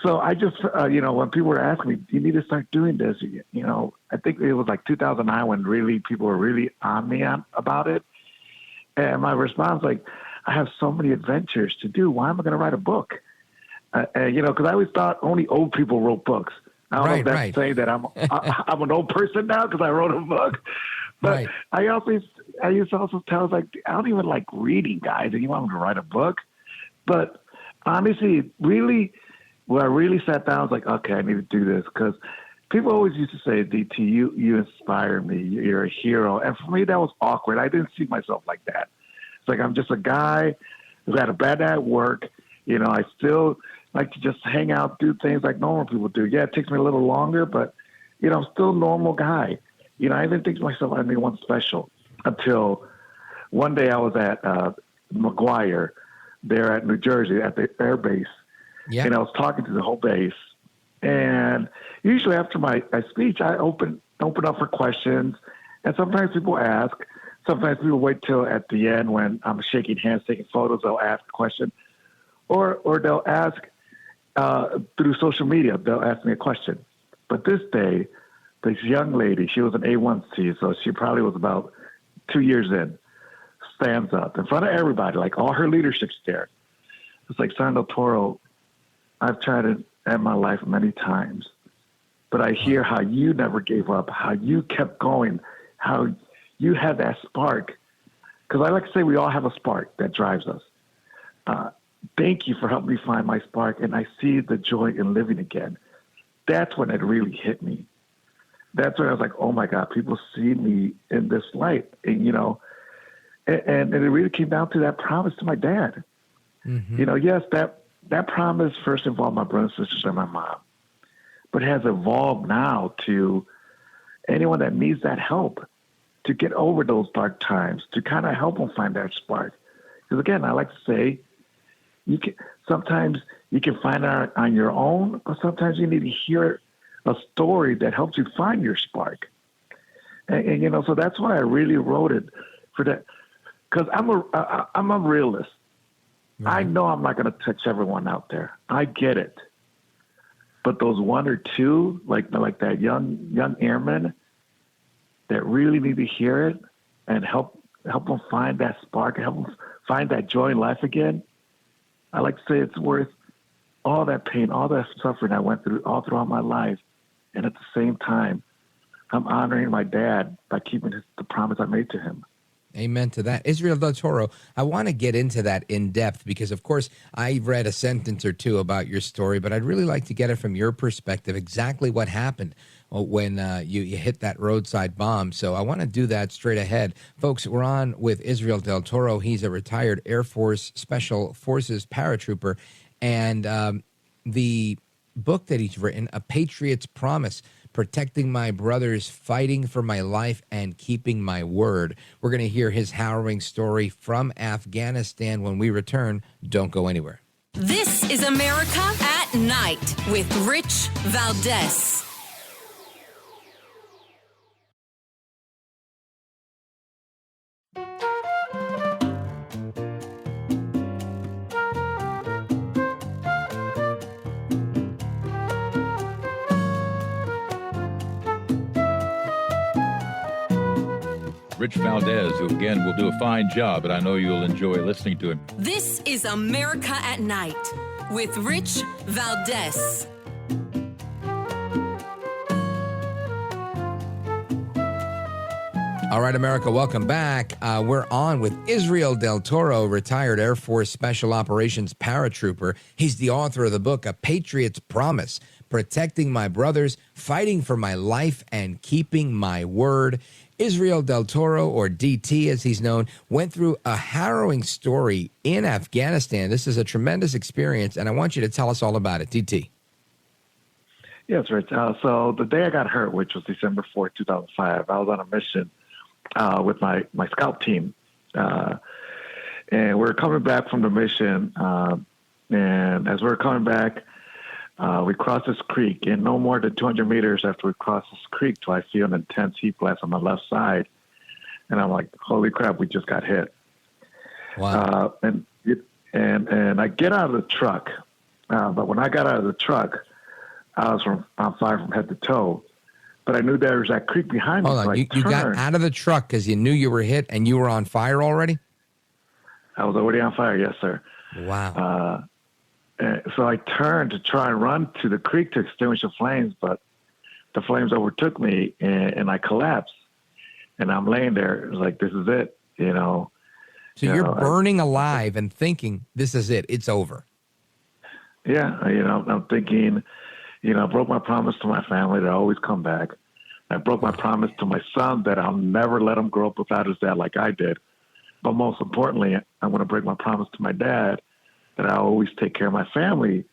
so I just, when people were asking me, you need to start doing this, I think it was like 2009 when really people were really on me about it. And my response, like, I have so many adventures to do. Why am I going to write a book? Because I always thought only old people wrote books. I don't know if that's saying that I'm an old person now because I wrote a book. But I used to also tell, like, I don't even like reading, guys, and you want me to write a book? But honestly, really, when I really sat down, I was like, okay, I need to do this because people always used to say, DT, you inspire me. You're a hero. And for me, that was awkward. I didn't see myself like that. It's like I'm just a guy who had a bad day at work. I still like to just hang out, do things like normal people do. Yeah, it takes me a little longer, but, I'm still a normal guy. I didn't think to myself I'm anyone special until one day I was at McGuire there at New Jersey at the air base. Yeah. And I was talking to the whole base. And usually after my speech, I open up for questions. And sometimes people ask. Sometimes people wait till at the end when I'm shaking hands, taking photos, they'll ask a question. Or they'll ask through social media, they'll ask me a question. But this day, this young lady, she was an A1C, so she probably was about 2 years in, stands up in front of everybody, like all her leadership's there. It's like, Senator Toro, I've tried to end my life many times, but I hear how you never gave up, how you kept going, how you had that spark. Because I like to say we all have a spark that drives us. Thank you for helping me find my spark, and I see the joy in living again. That's when it really hit me. That's when I was like, oh, my God, people see me in this light. And, and it really came down to that promise to my dad. Mm-hmm. Yes, that promise first involved my brothers and sisters and my mom, but it has evolved now to anyone that needs that help to get over those dark times, to kind of help them find that spark. Because, again, I like to say, sometimes you can find it on your own, or sometimes you need to hear a story that helps you find your spark. And so that's why I really wrote it for that. Because I'm a realist. Mm-hmm. I know I'm not going to touch everyone out there. I get it. But those one or two, like that young airman that really need to hear it and help them find that spark, help them find that joy in life again, I like to say it's worth all that pain, all that suffering I went through all throughout my life. And at the same time, I'm honoring my dad by keeping the promise I made to him. Amen to that. Israel Del Toro, I want to get into that in depth because, of course, I read a sentence or two about your story, but I'd really like to get it from your perspective, exactly what happened when you hit that roadside bomb. So I want to do that straight ahead. Folks, we're on with Israel Del Toro. He's a retired Air Force Special Forces paratrooper. And the book that he's written, A Patriot's Promise, Protecting My Brothers, Fighting for My Life, and Keeping My Word. We're going to hear his harrowing story from Afghanistan when we return. Don't go anywhere. This is America at Night with Rich Valdez. Rich Valdez, who again will do a fine job, but I know you'll enjoy listening to him. This is America at Night with Rich Valdez. All right, America, welcome back. We're on with Israel Del Toro, retired Air Force Special Operations paratrooper. He's the author of the book, A Patriot's Promise, Protecting My Brothers, Fighting for My Life, and Keeping My Word. Israel Del Toro, or DT as he's known, went through a harrowing story in Afghanistan. This is a tremendous experience, and I want you to tell us all about it. DT. Yes, Rich. So the day I got hurt, which was December 4th, 2005, I was on a mission with my scout team. And we were coming back from the mission. And as we were coming back, we crossed this creek. And no more than 200 meters after we crossed this creek, till I feel an intense heat blast on my left side. And I'm like, holy crap, we just got hit. Wow. And I get out of the truck. But when I got out of the truck, I was on fire from head to toe. But I knew there was that creek behind me. Hold on. So You got out of the truck because you knew you were hit and you were on fire already? I was already on fire, yes, sir. Wow. So I turned to try and run to the creek to extinguish the flames, but the flames overtook me and I collapsed. And I'm laying there like, this is it, you know. So you're burning alive and thinking, this is it. It's over. Yeah, you know, I'm thinking, you know, I broke my promise to my family that I always come back. I broke my promise to my son that I'll never let him grow up without his dad like I did. But most importantly, I'm going to break my promise to my dad that I always take care of my family.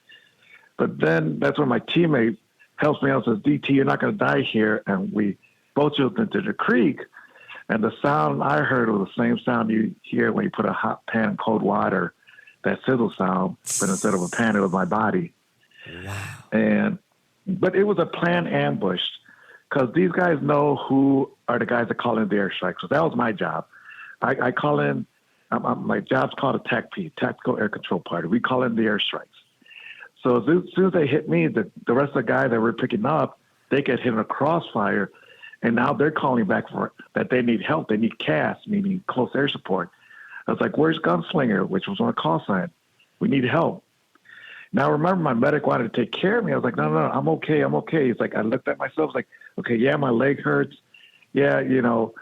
But then that's when my teammate helps me out and says, DT, you're not going to die here. And we both jumped into the creek. And the sound I heard was the same sound you hear when you put a hot pan in cold water, that sizzle sound, but instead of a pan, it was my body. Wow. But it was a planned ambush because these guys know who are the guys that call in the airstrikes. So that was my job. I call in, my job's called a TACP, Tactical Air Control Party. We call in the airstrikes. So as soon as they hit me, the rest of the guys that we're picking up, they get hit in a crossfire, and now they're calling back for that they need help. They need CAS, meaning close air support. I was like, where's Gunslinger, which was on a call sign? We need help. Now, remember, my medic wanted to take care of me. I was like, no, I'm okay. It's like, I looked at myself, like, okay, yeah, my leg hurts. Yeah, you know,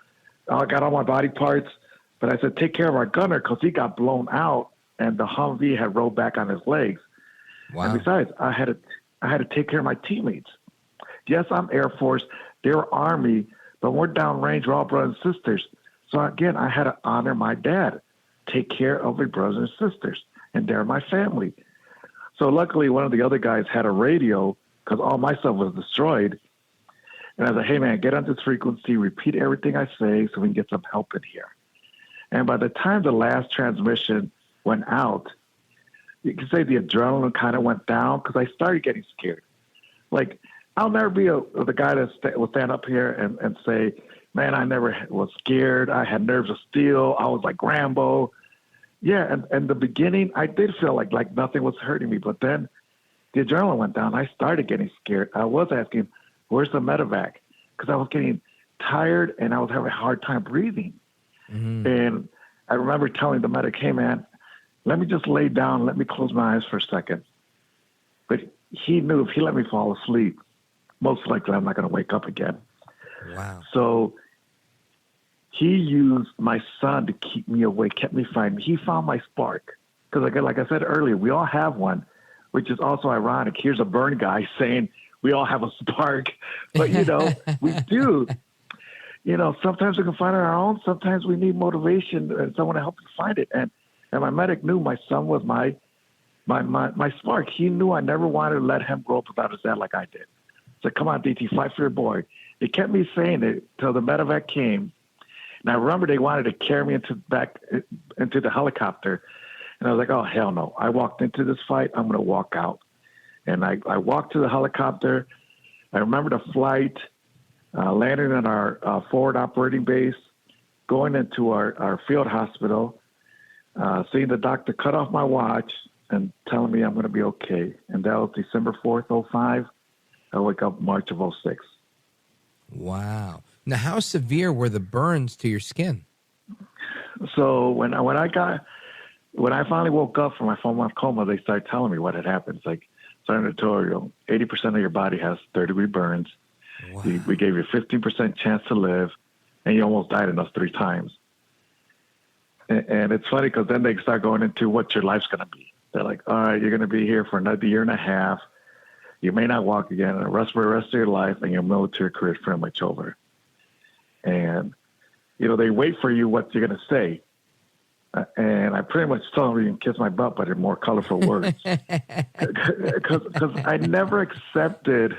I got all my body parts. But I said, take care of our gunner because he got blown out and the Humvee had rolled back on his legs. Wow. And besides, I had to take care of my teammates. Yes, I'm Air Force. They're Army. But we're downrange. We're all brothers and sisters. So, again, I had to honor my dad, take care of my brothers and sisters. And they're my family. So luckily, one of the other guys had a radio because all my stuff was destroyed. And I was like, hey, man, get on this frequency, repeat everything I say so we can get some help in here. And by the time the last transmission went out, you can say the adrenaline kind of went down because I started getting scared. Like, I'll never be the guy that will stand up here and say, man, I never was scared. I had nerves of steel. I was like Rambo. Yeah, and the beginning, I did feel like nothing was hurting me. But then the adrenaline went down. I started getting scared. I was asking, where's the medevac? Because I was getting tired and I was having a hard time breathing. Mm-hmm. And I remember telling the medic, hey, man, let me just lay down. Let me close my eyes for a second. But he knew if he let me fall asleep, most likely I'm not going to wake up again. Wow. So he used my son to keep me awake, kept me fighting. He found my spark. Because like I said earlier, we all have one, which is also ironic. Here's a burn guy saying we all have a spark. But, you know, we do. You know, sometimes we can find it on our own. Sometimes we need motivation and someone to help you find it. And my medic knew my son was my spark. He knew I never wanted to let him grow up without his dad like I did. So come on, DT, fight for your boy. It kept me saying it till the medevac came. And I remember they wanted to carry me back into the helicopter. And I was like, oh, hell no. I walked into this fight. I'm going to walk out. And I walked to the helicopter. I remember the flight, landing in our forward operating base, going into our field hospital, seeing the doctor cut off my watch and telling me I'm going to be okay. And that was December 4th, 2005. I wake up March of 2006. Wow. Now, how severe were the burns to your skin? So when I finally woke up from my 4-month coma, they started telling me what had happened. It's like, Sergeant Toro, 80% of your body has third-degree burns. Wow. We gave you a 15% chance to live, and you almost died in us 3 times. And it's funny because then they start going into what your life's going to be. They're like, all right, you're going to be here for another year and a half. You may not walk again and the rest of your life, and your military career is pretty much over. And, you know, they wait for you what you're going to say. And I pretty much told them you can kiss my butt, but in more colorful words. Because I never accepted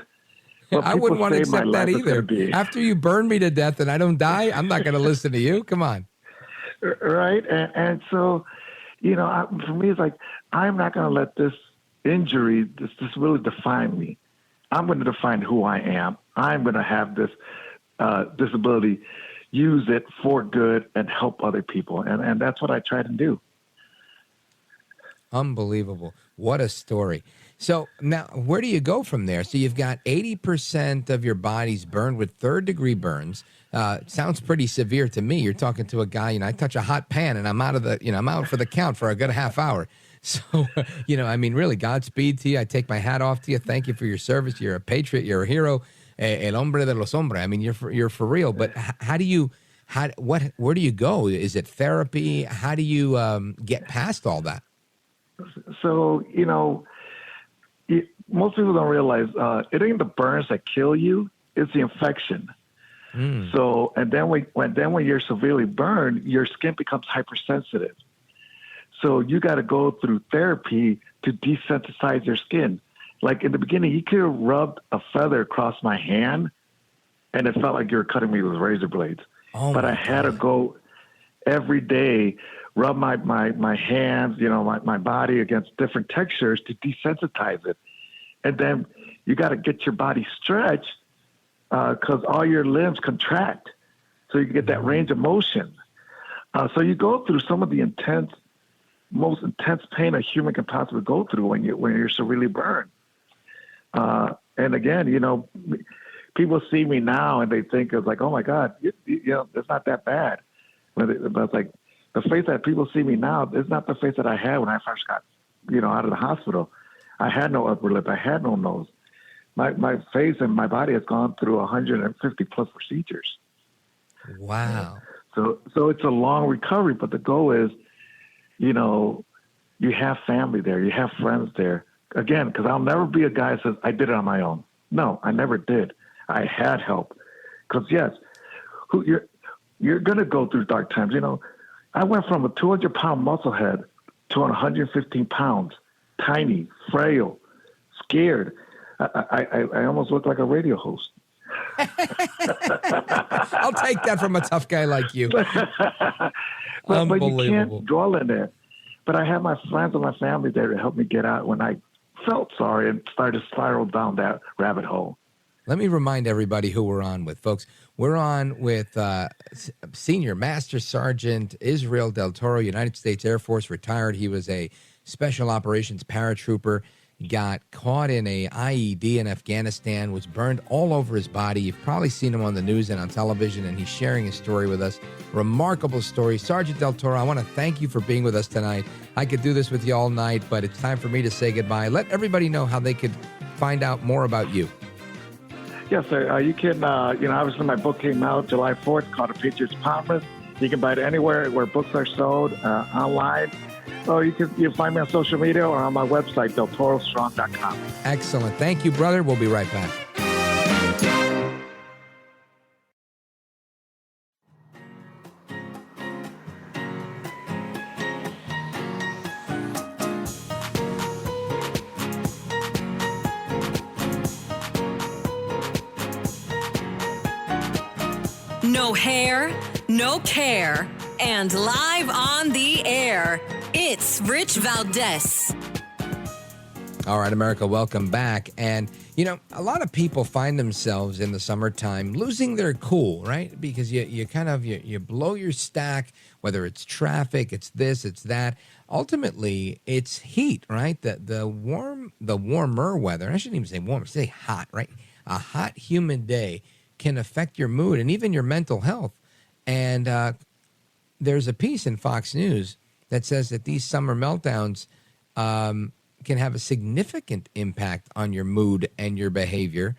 I wouldn't want to accept that either. Be. After you burn me to death and I don't die, I'm not going to listen to you. Come on. Right. And so, for me, it's like, I'm not going to let this injury, this really define me. I'm going to define who I am. I'm going to have this disability, use it for good and help other people. And that's what I try to do. Unbelievable. What a story. So now where do you go from there? So you've got 80% of your body's burned with 3rd-degree burns. Sounds pretty severe to me. You're talking to a guy, I touch a hot pan and I'm out of I'm out for the count for a good half hour. So, really, Godspeed to you. I take my hat off to you. Thank you for your service. You're a patriot. You're a hero. El hombre de los hombres. I mean, you're for real. But where do you go? Is it therapy? How do you get past all that? So, most people don't realize it ain't the burns that kill you. It's the infection. So, and then when you're severely burned, your skin becomes hypersensitive. So you got to go through therapy to desensitize your skin. Like in the beginning, you could have rubbed a feather across my hand and it felt like you were cutting me with razor blades. But I had to go every day, rub my hands, my body against different textures to desensitize it. And then you got to get your body stretched because all your limbs contract. So you get that range of motion. So you go through some of the most intense pain a human can possibly go through when you're severely burned. And again, people see me now and they think it's like, oh my God, it's not that bad. But it's like the face that people see me now is not the face that I had when I first got, out of the hospital. I had no upper lip. I had no nose. My face and my body has gone through 150 plus procedures. Wow. So it's a long recovery, but the goal is, you have family there, you have friends there. Again, because I'll never be a guy that says, I did it on my own. No, I never did. I had help. Because, yes, you're going to go through dark times. I went from a 200-pound musclehead to 115 pounds, tiny, frail, scared. I almost look like a radio host. I'll take that from a tough guy like you. But you can't dwell in it. But I had my friends and my family there to help me get out when I felt sorry and started to spiral down that rabbit hole. Let me remind everybody who we're on with, folks. We're on with Senior Master Sergeant Israel Del Toro, United States Air Force, retired. He was a Special Operations paratrooper. Got caught in a IED in Afghanistan, was burned all over his body. You've probably seen him on the news and on television, and he's sharing his story with us. Remarkable story. Sergeant Del Toro, I want to thank you for being with us tonight. I could do this with you all night, but it's time for me to say goodbye. Let everybody know how they could find out more about you. Yes, sir. You can, obviously my book came out July 4th called The Patriot's Promise. You can buy it anywhere where books are sold, online. Or you can find me on social media or on my website, deltorostrong.com. Excellent. Thank you, brother. We'll be right back. No hair, no care, and live on the air, it's Rich Valdez. All right, America, welcome back. And, a lot of people find themselves in the summertime losing their cool, right? Because you blow your stack, whether it's traffic, it's this, it's that. Ultimately, it's heat, right? The warmer weather, I shouldn't even say warm, say hot, right? A hot, humid day can affect your mood and even your mental health. And there's a piece in Fox News that says that these summer meltdowns can have a significant impact on your mood and your behavior.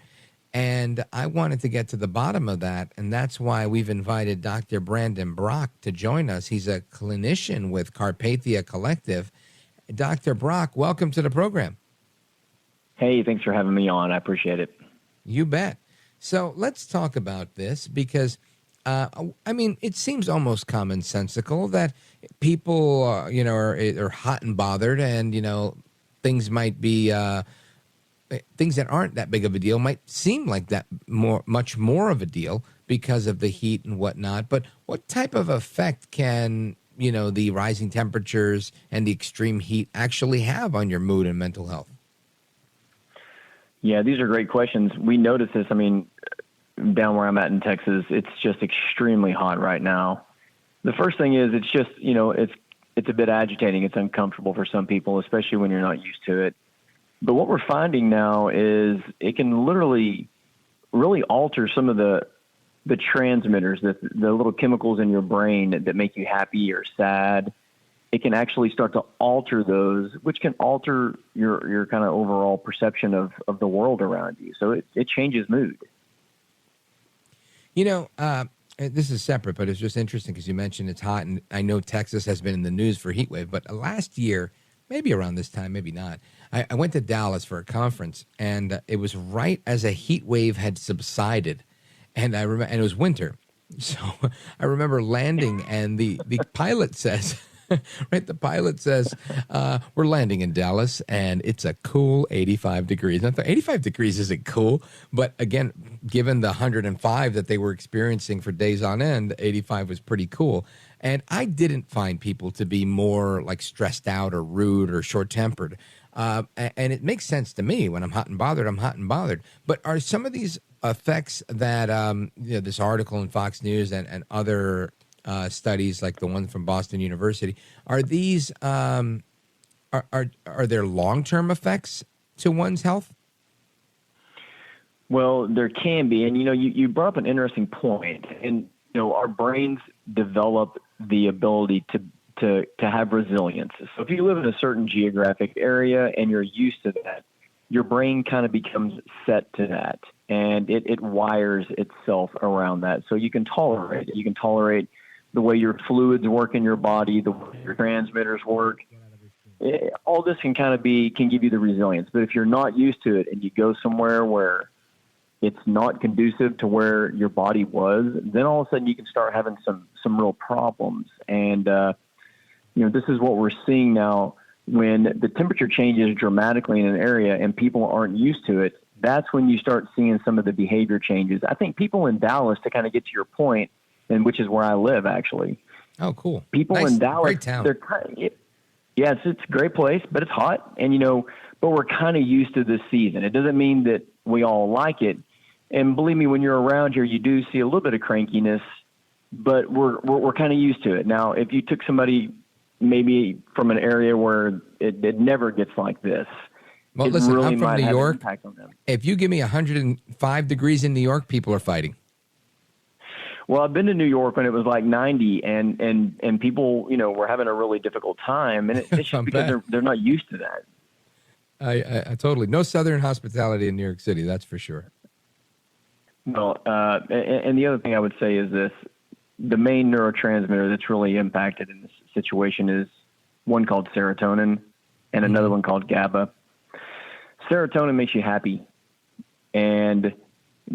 And I wanted to get to the bottom of that, and that's why we've invited Dr. Brandon Brock to join us. He's a clinician with Carpathia Collaborative. Dr. Brock, welcome to the program. Hey, thanks for having me on. I appreciate it. You bet. So let's talk about this because, it seems almost commonsensical that people, are hot and bothered and, things might be things that aren't that big of a deal might seem like that much more of a deal because of the heat and whatnot. But what type of effect can, the rising temperatures and the extreme heat actually have on your mood and mental health? Yeah, these are great questions. We notice this. I mean, down where I'm at in Texas, it's just extremely hot right now. The first thing is it's just, it's a bit agitating. It's uncomfortable for some people, especially when you're not used to it. But what we're finding now is it can literally really alter some of the transmitters, the little chemicals in your brain that make you happy or sad. It can actually start to alter those, which can alter your kind of overall perception of the world around you. So it changes mood. This is separate, but it's just interesting because you mentioned it's hot, and I know Texas has been in the news for a heat wave, but last year, maybe around this time, maybe not, I went to Dallas for a conference, and it was right as a heat wave had subsided, and and it was winter. So I remember landing, and the pilot says, right, the pilot says, we're landing in Dallas, and it's a cool 85 degrees. And I thought 85 degrees isn't cool, but again, given the 105 that they were experiencing for days on end, 85 was pretty cool. And I didn't find people to be more like stressed out or rude or short-tempered. And it makes sense to me. When I'm hot and bothered, I'm hot and bothered. But are some of these effects that this article in Fox News and other studies like the one from Boston University, are these are there long-term effects to one's health? Well, there can be, and you brought up an interesting point, and our brains develop the ability to have resilience. So if you live in a certain geographic area and you're used to that, your brain kind of becomes set to that, and it wires itself around that. So you can tolerate it. You can tolerate the way your fluids work in your body, the way your transmitters work. All this can give you the resilience. But if you're not used to it and you go somewhere where it's not conducive to where your body was, then all of a sudden you can start having some real problems. And, this is what we're seeing now when the temperature changes dramatically in an area and people aren't used to it. That's when you start seeing some of the behavior changes. I think people in Dallas, to kind of get to your point, and which is where I live, actually. Oh, cool. People nice. in Dallas, great town. It's a great place, but it's hot. And, but we're kind of used to this season. It doesn't mean that we all like it. And believe me, when you're around here, you do see a little bit of crankiness, but we're kind of used to it. Now, if you took somebody maybe from an area where it never gets like this, well, listen, really I'm from New York. Impact on them. If you give me 105 degrees in New York, people are fighting. Well, I've been to New York when it was like 90, and people, were having a really difficult time, and it's just because they're not used to that. I totally no Southern hospitality in New York City, that's for sure. Well, and the other thing I would say is this: the main neurotransmitter that's really impacted in this situation is one called serotonin, and another one called GABA. Serotonin makes you happy, and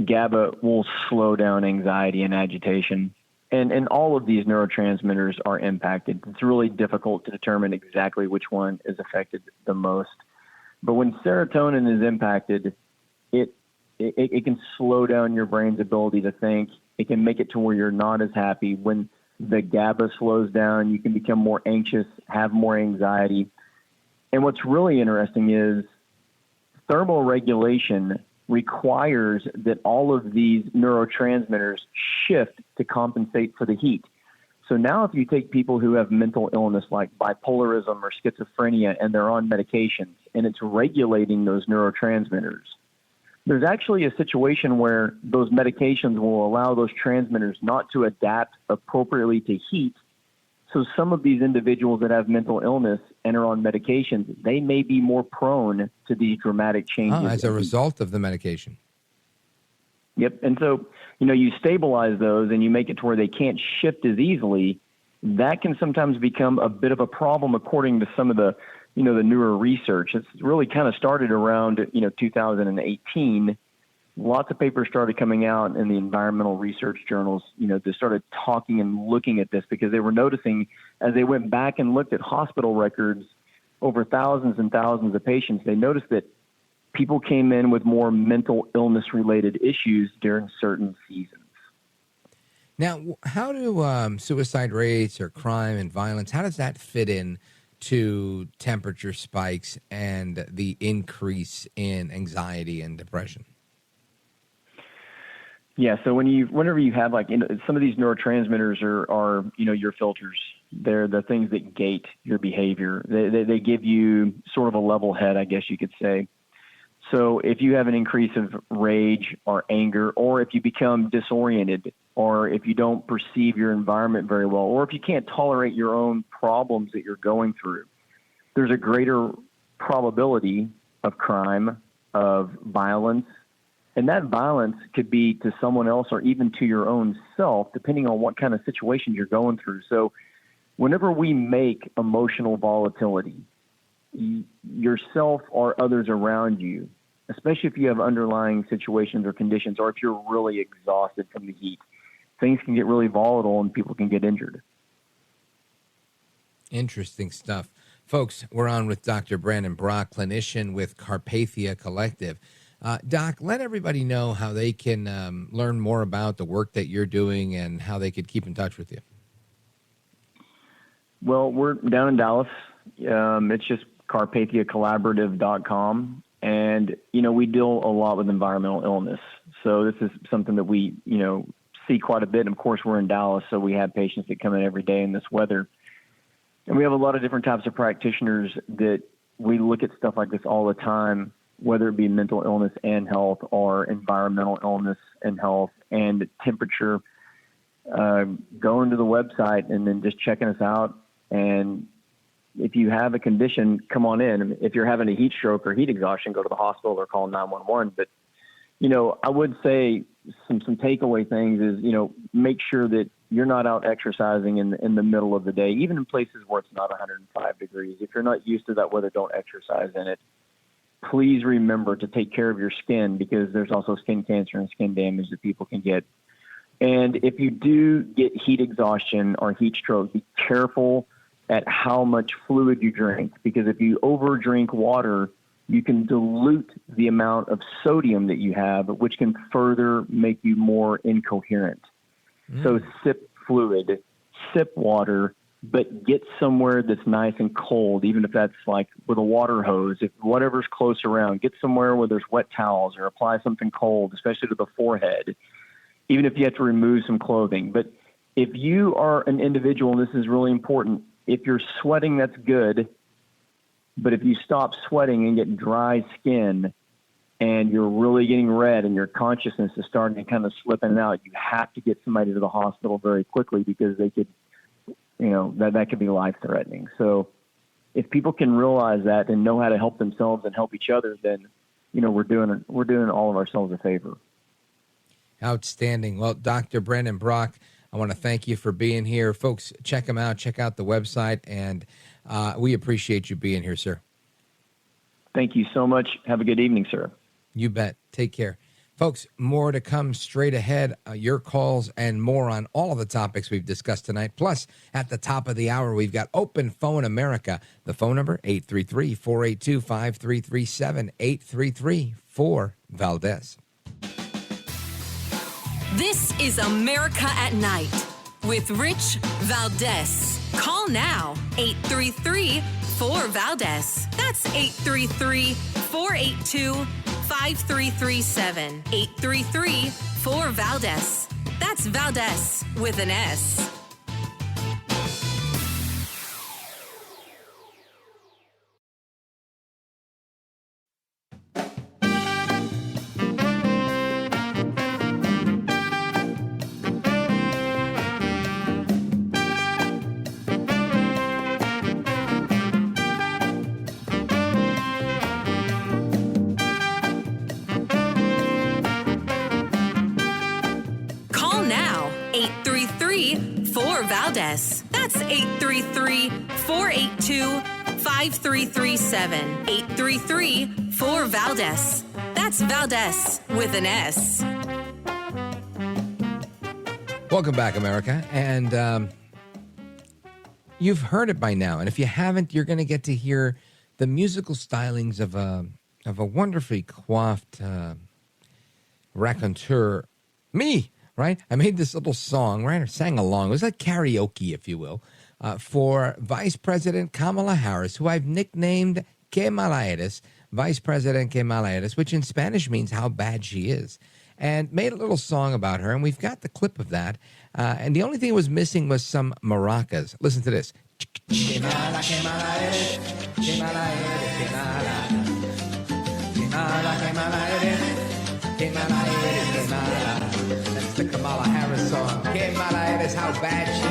GABA will slow down anxiety and agitation. And all of these neurotransmitters are impacted. It's really difficult to determine exactly which one is affected the most. But when serotonin is impacted, it can slow down your brain's ability to think. It can make it to where you're not as happy. When the GABA slows down, you can become more anxious, have more anxiety. And what's really interesting is thermoregulation requires that all of these neurotransmitters shift to compensate for the heat. So now if you take people who have mental illness like bipolarism or schizophrenia and they're on medications and it's regulating those neurotransmitters, there's actually a situation where those medications will allow those transmitters not to adapt appropriately to heat. So some of these individuals that have mental illness and are on medications, they may be more prone to these dramatic changes. As a result of the medication. Yep. And so, you stabilize those and you make it to where they can't shift as easily. That can sometimes become a bit of a problem according to some of the, the newer research. It's really kind of started around, 2018. Lots of papers started coming out in the environmental research journals, they started talking and looking at this because they were noticing as they went back and looked at hospital records over thousands and thousands of patients, they noticed that people came in with more mental illness-related issues during certain seasons. Now, how do suicide rates or crime and violence, how does that fit in to temperature spikes and the increase in anxiety and depression? Yeah, so whenever you have some of these neurotransmitters are your filters. They're the things that gate your behavior. They give you sort of a level head, I guess you could say. So if you have an increase of rage or anger, or if you become disoriented, or if you don't perceive your environment very well, or if you can't tolerate your own problems that you're going through, there's a greater probability of crime, of violence. And that violence could be to someone else or even to your own self, depending on what kind of situation you're going through. So whenever we make emotional volatility, yourself or others around you, especially if you have underlying situations or conditions, or if you're really exhausted from the heat, things can get really volatile and people can get injured. Interesting stuff. Folks, we're on with Dr. Brandon Brock, clinician with Carpathia Collaborative. Doc, let everybody know how they can learn more about the work that you're doing and how they could keep in touch with you. Well, we're down in Dallas. It's just carpathiacollaborative.com. And, we deal a lot with environmental illness. So this is something that we, see quite a bit. And of course, we're in Dallas, so we have patients that come in every day in this weather. And we have a lot of different types of practitioners that we look at stuff like this all the time, whether it be mental illness and health or environmental illness and health and temperature. Going to the website and then just checking us out. And if you have a condition, come on in. If you're having a heat stroke or heat exhaustion, go to the hospital or call 911. But, I would say some takeaway things is, make sure that you're not out exercising in the middle of the day, even in places where it's not 105 degrees. If you're not used to that weather, don't exercise in it. Please remember to take care of your skin, because there's also skin cancer and skin damage that people can get. And if you do get heat exhaustion or heat stroke, be careful at how much fluid you drink, because if you overdrink water, you can dilute the amount of sodium that you have, which can further make you more incoherent. So sip fluid, sip water, but get somewhere that's nice and cold, even if that's like with a water hose. If whatever's close around, get somewhere where there's wet towels, or apply something cold, especially to the forehead, even if you have to remove some clothing. But if you are an individual, and this is really important, if you're sweating, that's good. But if you stop sweating and get dry skin and you're really getting red and your consciousness is starting to kind of slip in and out, you have to get somebody to the hospital very quickly, because they could, that could be life-threatening. So if people can realize that and know how to help themselves and help each other, then, we're doing all of ourselves a favor. Outstanding. Well, Dr. Brandon Brock, I want to thank you for being here. Folks, check him out. Check out the website. And we appreciate you being here, sir. Thank you so much. Have a good evening, sir. You bet. Take care. Folks, more to come straight ahead. Your calls and more on all of the topics we've discussed tonight. Plus, at the top of the hour, we've got Open Phone America. The phone number, 833-482-5337, 833-4-VALDEZ. This is America at Night with Rich Valdez. Call now, 833-4-VALDEZ. That's 833-482-5337. 833-4-VALDEZ. That's Valdez with an S. Valdez. That's 833-482-5337. 833-4-VALDEZ. That's Valdez with an S. Welcome back, America. And you've heard it by now. And if you haven't, you're going to get to hear the musical stylings of a of a wonderfully coiffed raconteur, me, right? I made this little song, right? Or sang along. It was like karaoke, if you will, for Vice President Kamala Harris, who I've nicknamed Kemalaeris, Vice President Kemalaeris, which in Spanish means how bad she is, and made a little song about her. And we've got the clip of that. And the only thing it was missing was some maracas. Listen to this. Kemala, Kemala eres, Kemala eres, Kemala. Kemala, Kemala eres, Kemala eres, Kemala. That's the Kamala Harris song. Kemala eres, how bad she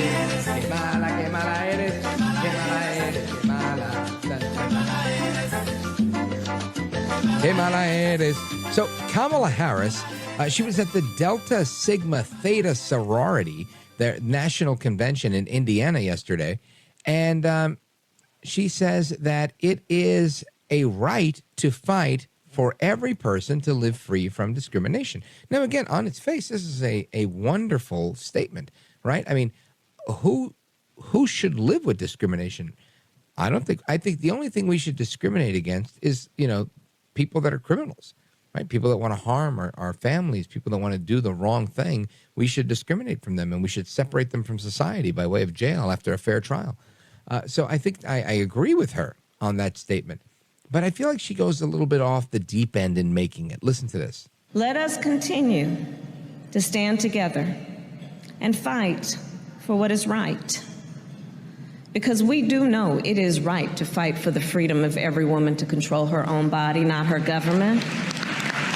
is. Kemala, Kemala eres, Kemala eres, Kemala. Kemala eres. So Kamala Harris, she was at the Delta Sigma Theta sorority, their national convention in Indiana yesterday, and she says that it is a right to fight for every person to live free from discrimination. Now, again, on its face, this is a wonderful statement, right? I mean, who should live with discrimination? I think the only thing we should discriminate against is, people that are criminals. Right? People that want to harm our families, people that want to do the wrong thing, we should discriminate from them, and we should separate them from society by way of jail after a fair trial. So I think I agree with her on that statement. But I feel like she goes a little bit off the deep end in making it. Listen to this. Let us continue to stand together and fight for what is right. Because we do know it is right to fight for the freedom of every woman to control her own body, not her government.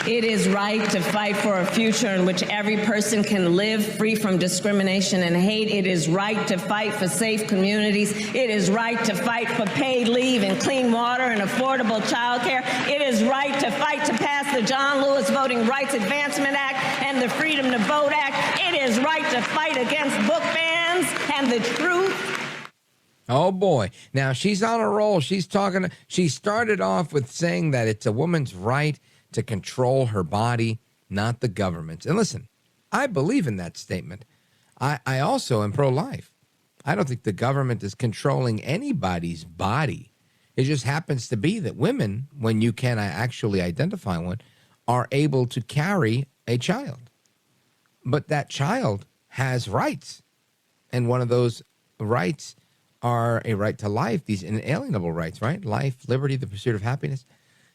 It is right to fight for a future in which every person can live free from discrimination and hate. It is right to fight for safe communities. It is right to fight for paid leave and clean water and affordable child care. It is right to fight to pass the John Lewis Voting Rights Advancement Act and the Freedom to Vote Act. It is right to fight against book bans and the truth. Oh, boy. Now, she's on a roll. She started off with saying that it's a woman's right to control her body, not the government's. And listen, I believe in that statement. I also am pro-life. I don't think the government is controlling anybody's body. It just happens to be that women, when you can actually identify one, are able to carry a child. But that child has rights. And one of those rights are a right to life, these inalienable rights, right? Life, liberty, the pursuit of happiness.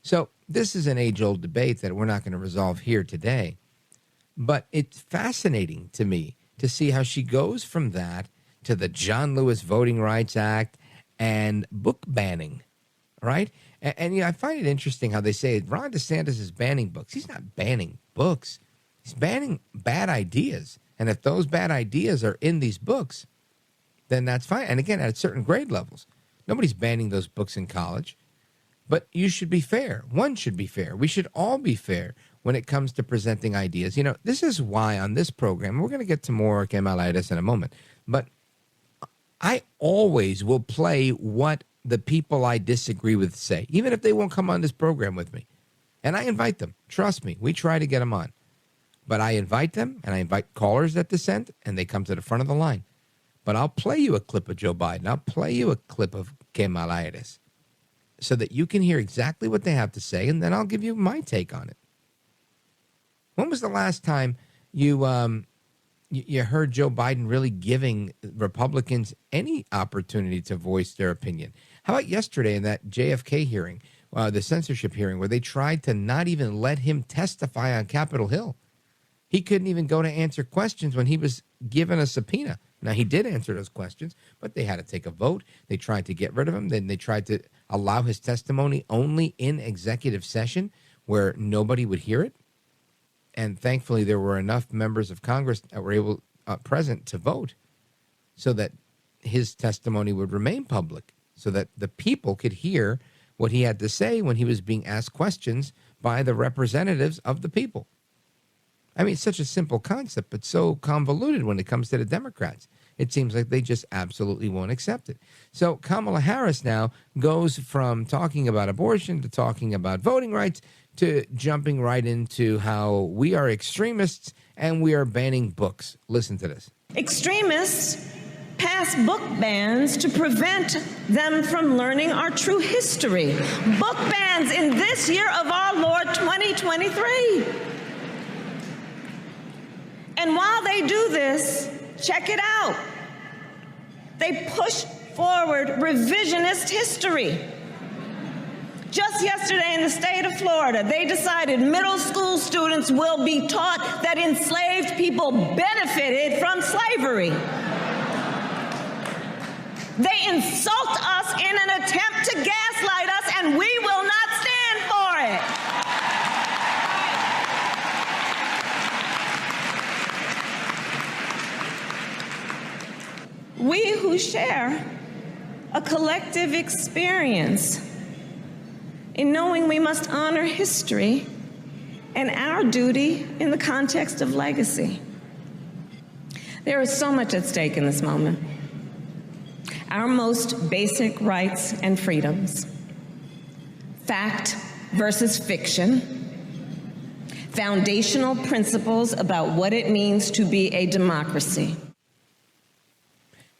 So this is an age-old debate that we're not going to resolve here today. But it's fascinating to me to see how she goes from that to the John Lewis Voting Rights Act and book banning, right? And I find it interesting how they say Ron DeSantis is banning books. He's not banning books. He's banning bad ideas. And if those bad ideas are in these books, then that's fine. And again, at certain grade levels. Nobody's banning those books in college. But you should be fair. One should be fair. We should all be fair when it comes to presenting ideas. This is why on this program, we're going to get to more Kemalaeris in a moment, but I always will play what the people I disagree with say, even if they won't come on this program with me. And I invite them. Trust me, we try to get them on. But I invite them, and I invite callers that dissent, and they come to the front of the line. But I'll play you a clip of Joe Biden. I'll play you a clip of Kemalaeris, so that you can hear exactly what they have to say, and then I'll give you my take on it. When was the last time you heard Joe Biden really giving Republicans any opportunity to voice their opinion? How about yesterday in that JFK hearing, the censorship hearing, where they tried to not even let him testify on Capitol Hill? He couldn't even go to answer questions when he was given a subpoena. Now, he did answer those questions, but they had to take a vote. They tried to get rid of him. Then they tried to allow his testimony only in executive session where nobody would hear it. And thankfully, there were enough members of Congress that were present to vote so that his testimony would remain public, so that the people could hear what he had to say when he was being asked questions by the representatives of the people. I mean, it's such a simple concept, but so convoluted when it comes to the Democrats. It seems like they just absolutely won't accept it. So Kamala Harris now goes from talking about abortion to talking about voting rights to jumping right into how we are extremists and we are banning books. Listen to this. Extremists pass book bans to prevent them from learning our true history. Book bans in this year of our Lord 2023. And while they do this, check it out. They push forward revisionist history. Just yesterday in the state of Florida, they decided middle school students will be taught that enslaved people benefited from slavery. They insult us in an attempt to gaslight us, and we will not stand for it. We who share a collective experience in knowing we must honor history and our duty in the context of legacy. There is so much at stake in this moment. Our most basic rights and freedoms, fact versus fiction, foundational principles about what it means to be a democracy.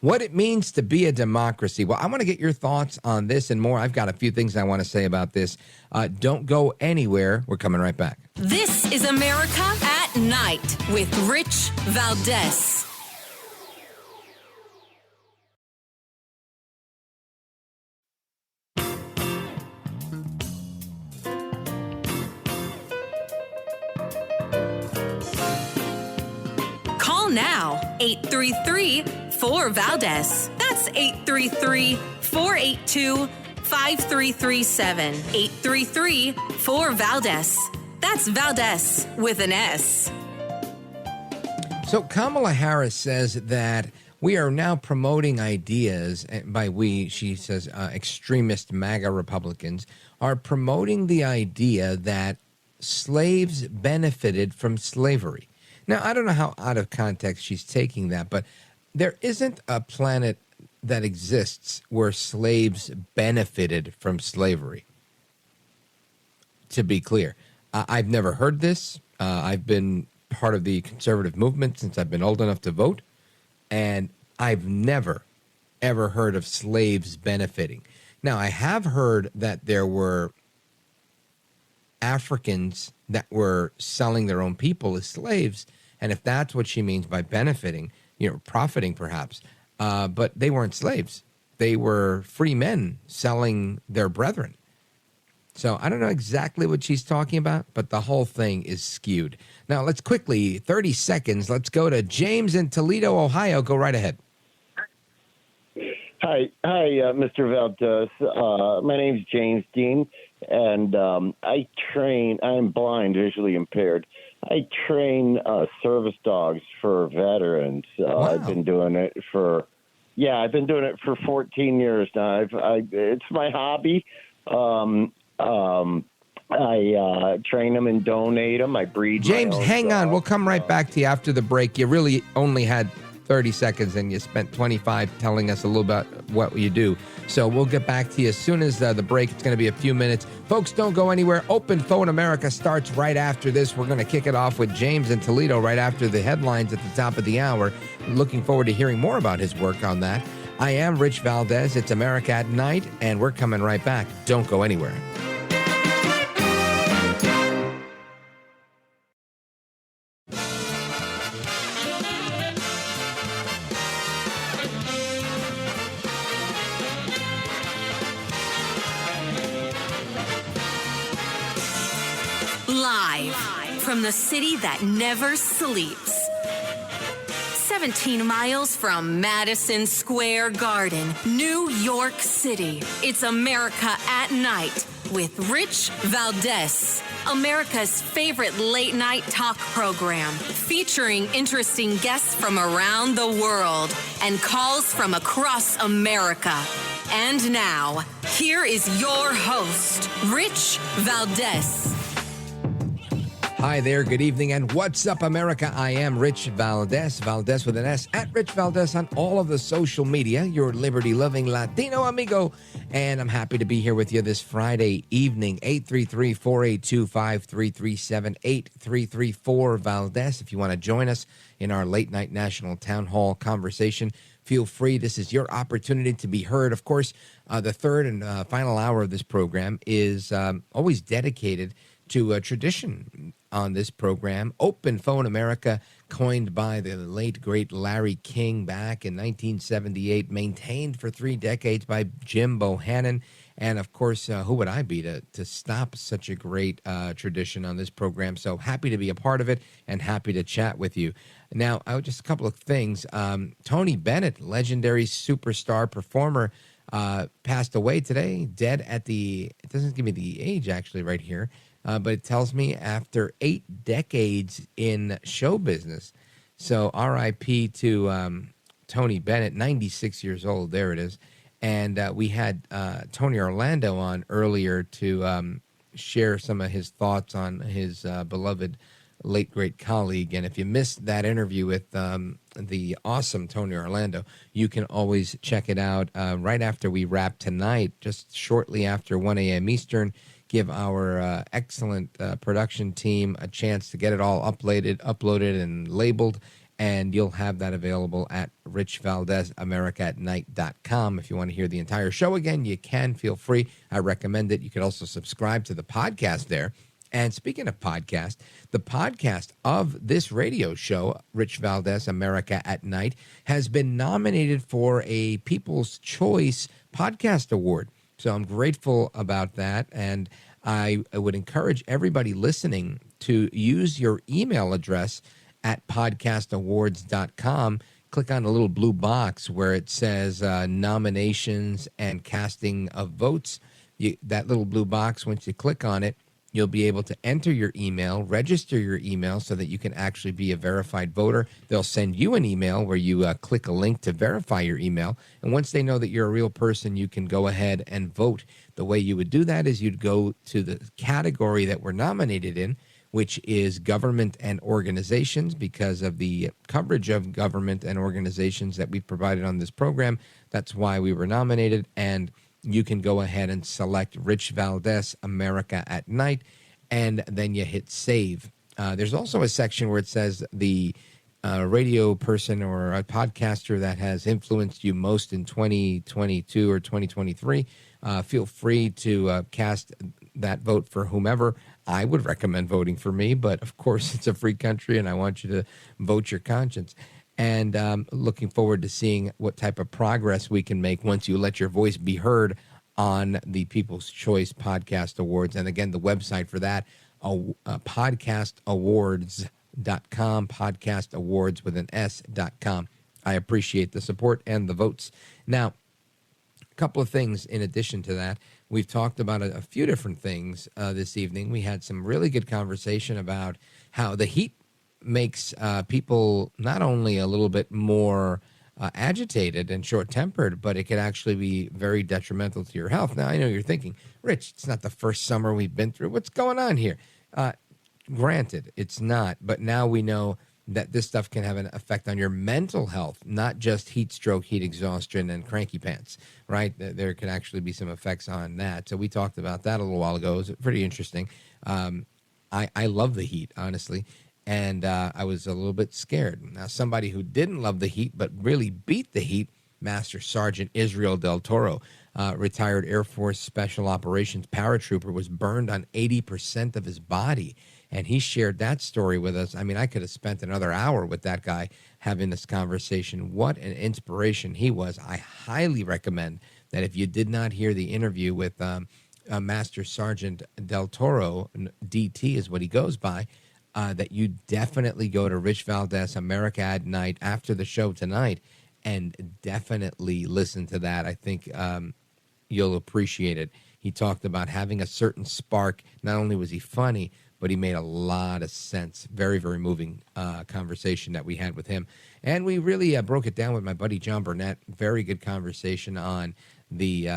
What it means to be a democracy. Well, I want to get your thoughts on this and more. I've got a few things I want to say about this. Don't go anywhere. We're coming right back. This is America at Night with Rich Valdez. Call now, 833-4VALDEZ. That's 833-482-5337. 833-4VALDEZ. That's Valdez with an S. So Kamala Harris says that we are now promoting ideas, and by we, she says extremist MAGA Republicans are promoting the idea that slaves benefited from slavery. Now, I don't know how out of context she's taking that, but there isn't a planet that exists where slaves benefited from slavery. To be clear, I've never heard this. I've been part of the conservative movement since I've been old enough to vote, and I've never, ever heard of slaves benefiting. Now, I have heard that there were Africans that were selling their own people as slaves, and if that's what she means by benefiting, profiting perhaps, but they weren't slaves. They were free men selling their brethren. So I don't know exactly what she's talking about, but the whole thing is skewed. Now, let's quickly, 30 seconds, let's go to James in Toledo, Ohio. Go right ahead. Hi, Mr. Valdez. My name's James Dean, and I'm blind, visually impaired. I train service dogs for veterans. Wow. I've been doing it for 14 years now. It's my hobby. I train them and donate them. I breed. James, hang on. dog. We'll come right back to you after the break. You really only had 30 seconds and you spent 25 telling us a little about what you do. So we'll get back to you as soon as the break. It's going to be a few minutes. Folks, don't go anywhere. Open Phone America starts right after this. We're going to kick it off with James in Toledo right after the headlines at the top of the hour. Looking forward to hearing more about his work on that. I am Rich Valdez. It's America at Night, and we're coming right back. Don't go anywhere. Live from the city that never sleeps. 17 miles from Madison Square Garden, New York City. It's America at Night with Rich Valdez. America's favorite late night talk program featuring interesting guests from around the world and calls from across America. And now, here is your host, Rich Valdez. Hi there, good evening, and what's up, America? I am Rich Valdez, Valdez with an S, at Rich Valdez on all of the social media, your liberty-loving Latino amigo, and I'm happy to be here with you this Friday evening, 833-482-5337, 833-4-VALDEZ. If you want to join us in our late-night national town hall conversation, feel free. This is your opportunity to be heard. Of course, the third and final hour of this program is always dedicated to a tradition on this program, Open Phone America, coined by the late, great Larry King back in 1978, maintained for 3 decades by Jim Bohannon. And, of course, who would I be to stop such a great tradition on this program? So happy to be a part of it and happy to chat with you. Now, just a couple of things. Tony Bennett, legendary superstar performer, passed away today, dead at it doesn't give me the age actually right here, but it tells me after 8 decades in show business. So R.I.P. to Tony Bennett, 96 years old. There it is. And we had Tony Orlando on earlier to share some of his thoughts on his beloved late, great colleague. And if you missed that interview with the awesome Tony Orlando, you can always check it out right after we wrap tonight, just shortly after 1 a.m. Eastern. Give our excellent production team a chance to get it all uploaded and labeled. And you'll have that available at richvaldezamericatnight.com. If you want to hear the entire show again, you can. Feel free. I recommend it. You could also subscribe to the podcast there. And speaking of podcast, the podcast of this radio show, Rich Valdez, America at Night, has been nominated for a People's Choice Podcast Award. So I'm grateful about that. And I would encourage everybody listening to use your email address at podcastawards.com. Click on the little blue box where it says nominations and casting of votes. That little blue box, once you click on it, you'll be able to enter your email, register your email so that you can actually be a verified voter. They'll send you an email where you click a link to verify your email. And once they know that you're a real person, you can go ahead and vote. The way you would do that is you'd go to the category that we're nominated in, which is government and organizations, because of the coverage of government and organizations that we've provided on this program. That's why we were nominated. And you can go ahead and select Rich Valdez, America at Night, and then you hit save. There's also a section where it says the radio person or a podcaster that has influenced you most in 2022 or 2023. Feel free to cast that vote for whomever. I would recommend voting for me, but of course it's a free country and I want you to vote your conscience. And looking forward to seeing what type of progress we can make once you let your voice be heard on the People's Choice Podcast Awards. And again, the website for that, podcastawards.com, podcast awards with an S.com. I appreciate the support and the votes. Now, a couple of things in addition to that. We've talked about a few different things this evening. We had some really good conversation about how the heat makes people not only a little bit more agitated and short-tempered, but it could actually be very detrimental to your health. Now, I know you're thinking, Rich, it's not the first summer we've been through. What's going on here? Granted, it's not, but now we know that this stuff can have an effect on your mental health, not just heat stroke, heat exhaustion, and cranky pants, right? There can actually be some effects on that. So we talked about that a little while ago. It was pretty interesting. I love the heat, honestly, and I was a little bit scared. Now, somebody who didn't love the heat but really beat the heat, Master Sergeant Israel Del Toro, retired Air Force Special Operations paratrooper, was burned on 80% of his body. And he shared that story with us. I mean, I could have spent another hour with that guy having this conversation. What an inspiration he was. I highly recommend that if you did not hear the interview with Master Sergeant Del Toro, DT is what he goes by, that you definitely go to Rich Valdez, America at Night, after the show tonight, and definitely listen to that. I think you'll appreciate it. He talked about having a certain spark. Not only was he funny, but he made a lot of sense. Very, very moving conversation that we had with him. And we really broke it down with my buddy John Burnett. Very good conversation on the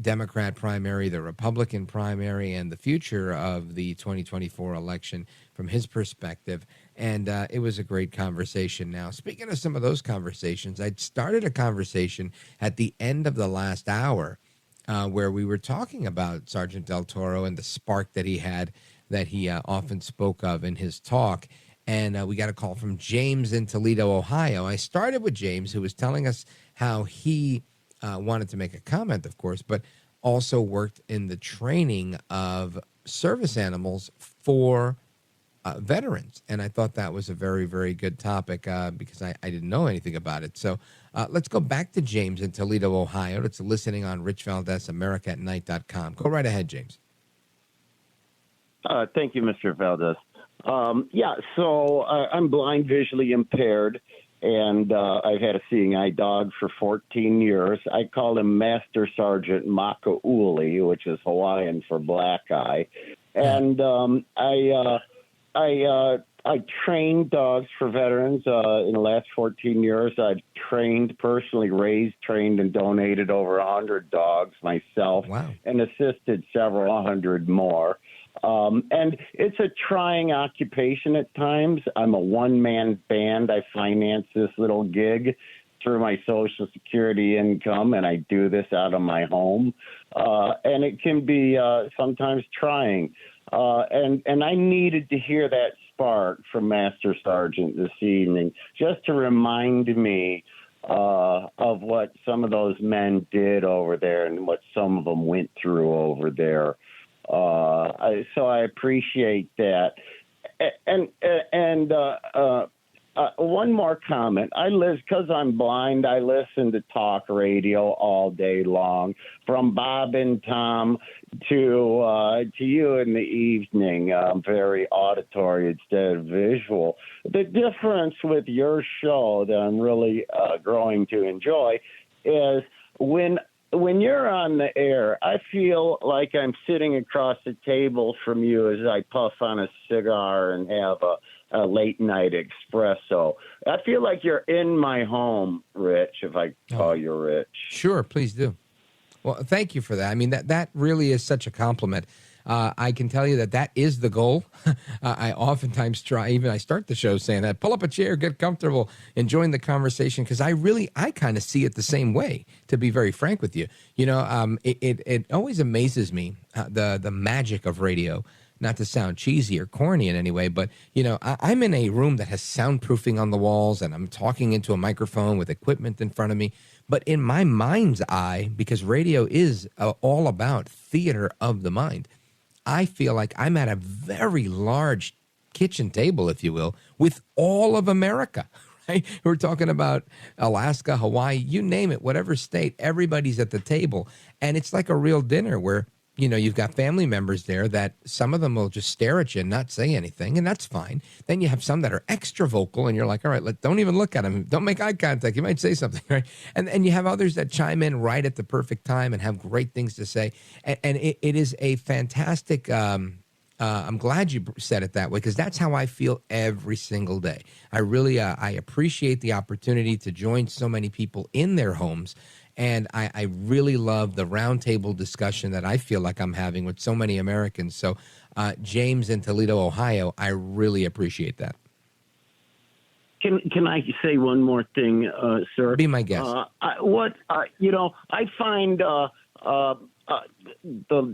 Democrat primary, the Republican primary, and the future of the 2024 election from his perspective. And it was a great conversation. Now, speaking of some of those conversations, I'd started a conversation at the end of the last hour where we were talking about Sergeant Del Toro and the spark that he had, that he often spoke of in his talk. And we got a call from James in Toledo, Ohio. I started with James, who was telling us how he wanted to make a comment, of course, but also worked in the training of service animals for veterans. And I thought that was a very, very good topic because I didn't know anything about it. So let's go back to James in Toledo, Ohio. It's listening on Rich Valdez, AmericaAtNight.com. Go right ahead, James. Thank you, Mr. Valdez. So I'm blind, visually impaired, and I've had a seeing eye dog for 14 years. I call him Master Sergeant Makauli, which is Hawaiian for black eye. And I trained dogs for veterans in the last 14 years. I've personally raised, trained, and donated over 100 dogs myself. Wow. And assisted several hundred more. And it's a trying occupation at times. I'm a one-man band. I finance this little gig through my Social Security income, and I do this out of my home. And it can be sometimes trying. And I needed to hear that spark from Master Sergeant this evening, just to remind me of what some of those men did over there and what some of them went through over there. So I appreciate that. And one more comment. Because I'm blind, I listen to talk radio all day long, from Bob and Tom to you in the evening. I'm very auditory instead of visual. The difference with your show that I'm really growing to enjoy is when you're on the air, I feel like I'm sitting across the table from you as I puff on a cigar and have a late night espresso. I feel like you're in my home, Rich, if I call you Rich. Sure, please do. Well, thank you for that. I mean, that really is such a compliment. I can tell you that is the goal. I oftentimes I start the show saying that, pull up a chair, get comfortable, enjoying the conversation, because I kind of see it the same way, to be very frank with you. You know, it always amazes me, the magic of radio, not to sound cheesy or corny in any way, but, you know, I'm in a room that has soundproofing on the walls, and I'm talking into a microphone with equipment in front of me. But in my mind's eye, because radio is all about theater of the mind, I feel like I'm at a very large kitchen table, if you will, with all of America, right? We're talking about Alaska, Hawaii, you name it, whatever state, everybody's at the table. And it's like a real dinner where, you know, you've got family members there that some of them will just stare at you and not say anything, and that's fine. Then you have some that are extra vocal, and you're like, all right, don't even look at them. Don't make eye contact. You might say something, right? And you have others that chime in right at the perfect time and have great things to say. And it is a fantastic, I'm glad you said it that way, because that's how I feel every single day. I really, I appreciate the opportunity to join so many people in their homes. And I really love the roundtable discussion that I feel like I'm having with so many Americans. So, James in Toledo, Ohio, I really appreciate that. Can I say one more thing, sir? Be my guest. I find the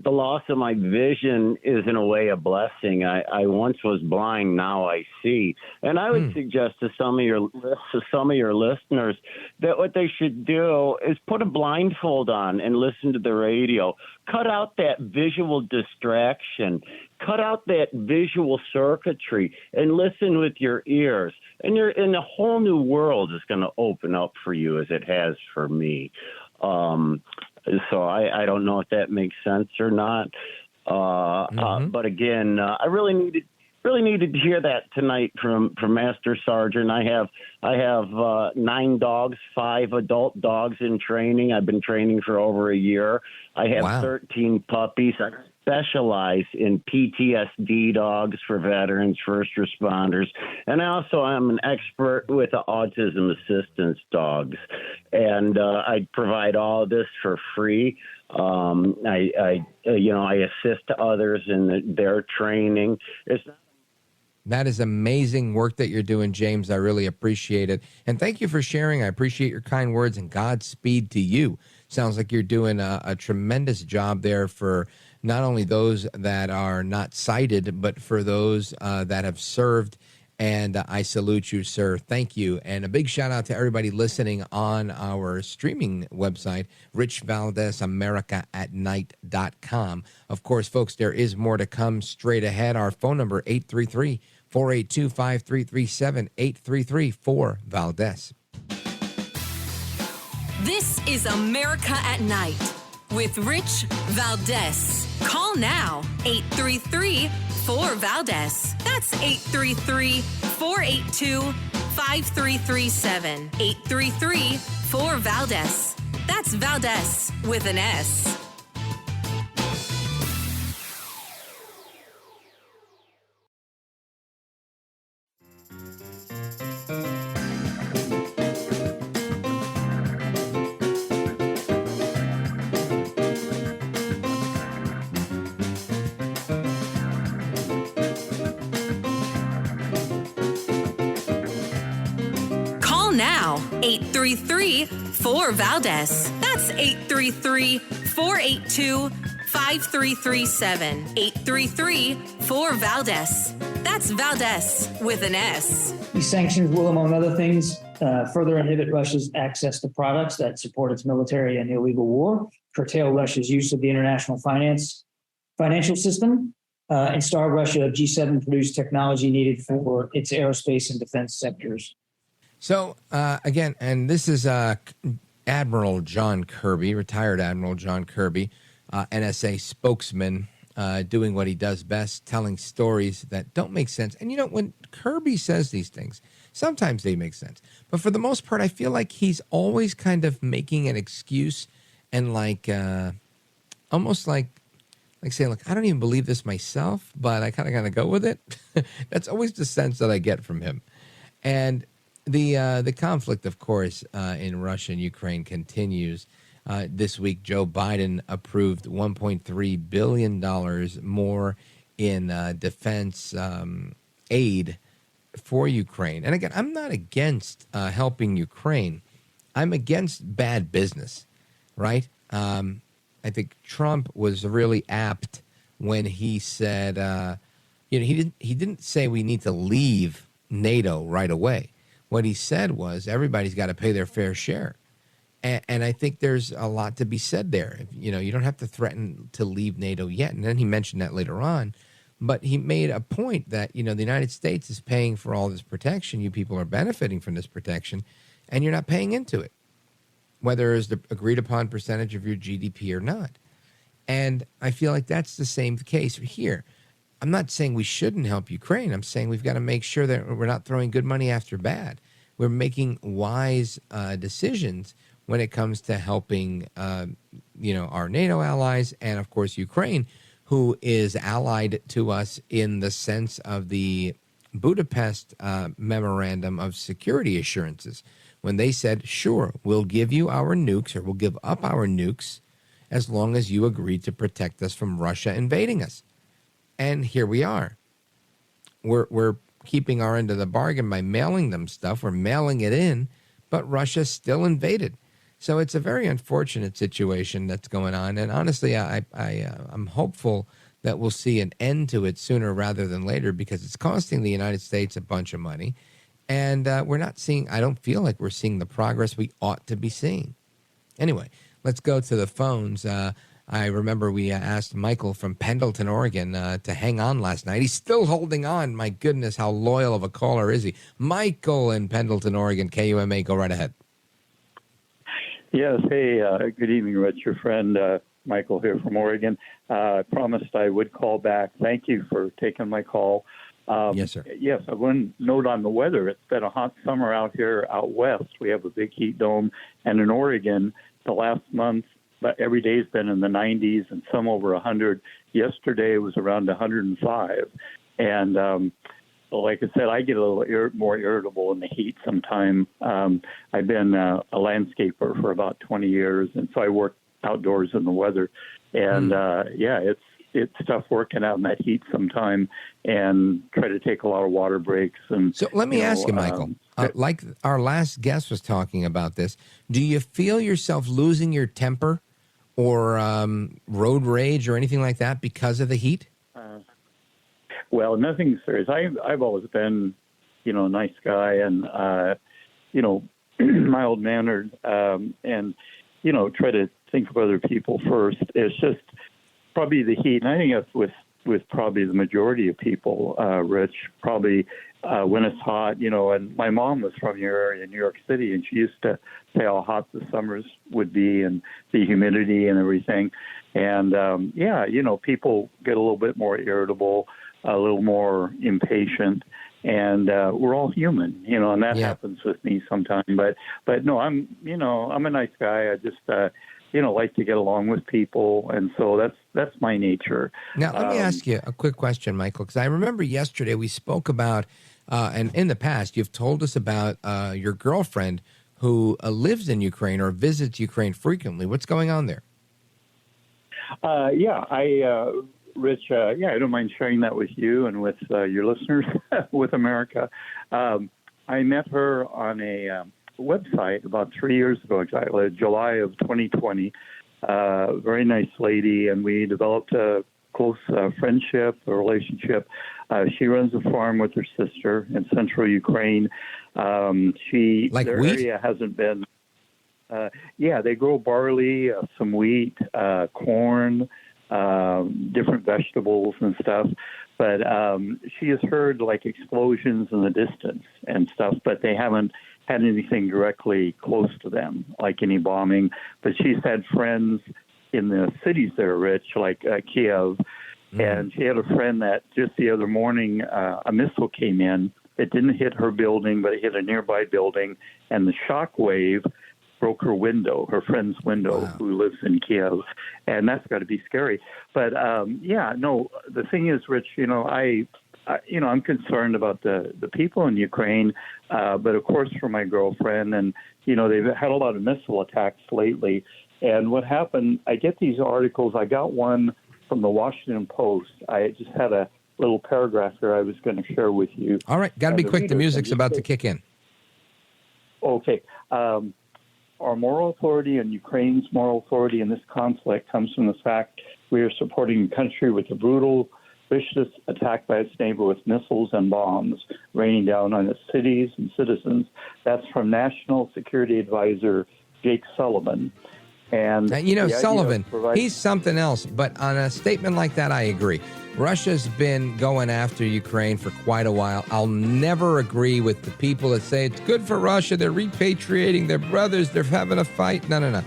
loss of my vision is in a way a blessing. I once was blind, now I see, and I would suggest to some of your listeners that what they should do is put a blindfold on and listen to the radio. Cut out that visual distraction. Cut out that visual circuitry and listen with your ears. And a whole new world is going to open up for you, as it has for me. So I don't know if that makes sense or not. But again, I really needed to hear that tonight from Master Sergeant. I have 9 dogs, 5 adult dogs in training. I've been training for over a year. I have 13 puppies. I specialize in PTSD dogs for veterans, first responders, and I also am an expert with autism assistance dogs. And I provide all of this for free. I assist others in their training. That is amazing work that you're doing, James. I really appreciate it. And thank you for sharing. I appreciate your kind words, and Godspeed to you. Sounds like you're doing a tremendous job there for not only those that are not sighted, but for those that have served And I salute you, sir. Thank you. And a big shout out to everybody listening on our streaming website, richvaldesamericaatnight.com. Of course, folks, there is more to come straight ahead. Our phone number, 833-482-5337, 833-4-VALDEZ. This is America at Night with Rich Valdez. Call now, 833-4-VALDEZ. That's 833-482-5337. 833-4-VALDEZ. That's Valdez with an S. Now, 833-4-VALDEZ. That's 833-482-5337. 833-4-VALDEZ. That's Valdez with an S. These sanctions will, among other things, further inhibit Russia's access to products that support its military and illegal war, curtail Russia's use of the international financial system, and starve Russia of G7-produced technology needed for its aerospace and defense sectors. So, again, and this is Admiral John Kirby, retired Admiral John Kirby, NSA spokesman, doing what he does best, telling stories that don't make sense. And, you know, when Kirby says these things, sometimes they make sense. But for the most part, I feel like he's always kind of making an excuse and almost like saying, look, I don't even believe this myself, but I kind of gotta go with it. That's always the sense that I get from him. And the conflict, of course, in Russia and Ukraine continues. This week, Joe Biden approved $1.3 billion more in defense aid for Ukraine. And again, I'm not against helping Ukraine. I'm against bad business, right? I think Trump was really apt when he said, he didn't say we need to leave NATO right away. What he said was everybody's got to pay their fair share. And I think there's a lot to be said there. You don't have to threaten to leave NATO yet. And then he mentioned that later on. But he made a point that, the United States is paying for all this protection. You people are benefiting from this protection, and you're not paying into it, whether it's the agreed upon percentage of your GDP or not. And I feel like that's the same case here. I'm not saying we shouldn't help Ukraine. I'm saying we've got to make sure that we're not throwing good money after bad. We're making wise decisions when it comes to helping, our NATO allies and, of course, Ukraine, who is allied to us in the sense of the Budapest Memorandum of Security Assurances, when they said, sure, we'll give you our nukes or we'll give up our nukes as long as you agree to protect us from Russia invading us. And here we are. We're keeping our end of the bargain by mailing them stuff. We're mailing it in, but Russia still invaded. So it's a very unfortunate situation that's going on. And honestly, I'm hopeful that we'll see an end to it sooner rather than later, because it's costing the United States a bunch of money. And we're not seeing, I don't feel like we're seeing the progress we ought to be seeing. Anyway, let's go to the phones. I remember we asked Michael from Pendleton, Oregon, to hang on last night. He's still holding on. My goodness, how loyal of a caller is he? Michael in Pendleton, Oregon, KUMA, go right ahead. Yes, hey, good evening, Rich. Your friend Michael here from Oregon. I promised I would call back. Thank you for taking my call. Yes, sir. Yes, I want to note on the weather. It's been a hot summer out here out west. We have a big heat dome. And in Oregon, the last month, but every day's been in the 90s and some over 100. Yesterday was around 105. And like I said, I get a little more irritable in the heat sometime. I've been a landscaper for about 20 years, and so I work outdoors in the weather. And, it's tough working out in that heat sometime and try to take a lot of water breaks. And so let me ask you, Michael, like our last guest was talking about this, do you feel yourself losing your temper or road rage or anything like that because of the heat? Well, nothing serious. I've always been nice guy and, mild-mannered, and, try to think of other people first. It's just probably the heat. And I think that's with probably the majority of people, Rich, probably when it's hot, and my mom was from your area, New York City, and she used to say how hot the summers would be and the humidity and everything. And, people get a little bit more irritable, a little more impatient, and we're all human, and that happens with me sometimes. But no, I'm a nice guy. I just, like to get along with people, and so that's my nature. Now, let me ask you a quick question, Michael, because I remember yesterday we spoke about, and in the past, you've told us about your girlfriend who lives in Ukraine or visits Ukraine frequently. What's going on there? Rich, I don't mind sharing that with you and with your listeners, with America. I met her on a website about 3 years ago, exactly, July of 2020. Very nice lady, and we developed a close friendship, a relationship. She runs a farm with her sister in central Ukraine. Their wheat? Area hasn't been. They grow barley, some wheat, corn, different vegetables and stuff. But she has heard like explosions in the distance and stuff, but they haven't had anything directly close to them, like any bombing. But she's had friends in the cities there, Rich, like Kiev. And she had a friend that just the other morning, a missile came in. It didn't hit her building, but it hit a nearby building. And the shock wave broke her window, her friend's window, who lives in Kiev. And that's got to be scary. But, the thing is, Rich, I'm concerned about the people in Ukraine, but of course for my girlfriend. And, they've had a lot of missile attacks lately. And what happened, I get these articles. I got one from the Washington Post. I just had a little paragraph here I was going to share with you. All right, got to be quick. The music's about to kick in. Okay. Our moral authority and Ukraine's moral authority in this conflict comes from the fact we are supporting a country with a brutal, vicious attack by its neighbor with missiles and bombs raining down on its cities and citizens. That's from Security Advisor Jake Sullivan. And Sullivan, he's something else. But on a statement like that, I agree. Russia's been going after Ukraine for quite a while. I'll never agree with the people that say it's good for Russia. They're repatriating their brothers. They're having a fight. No.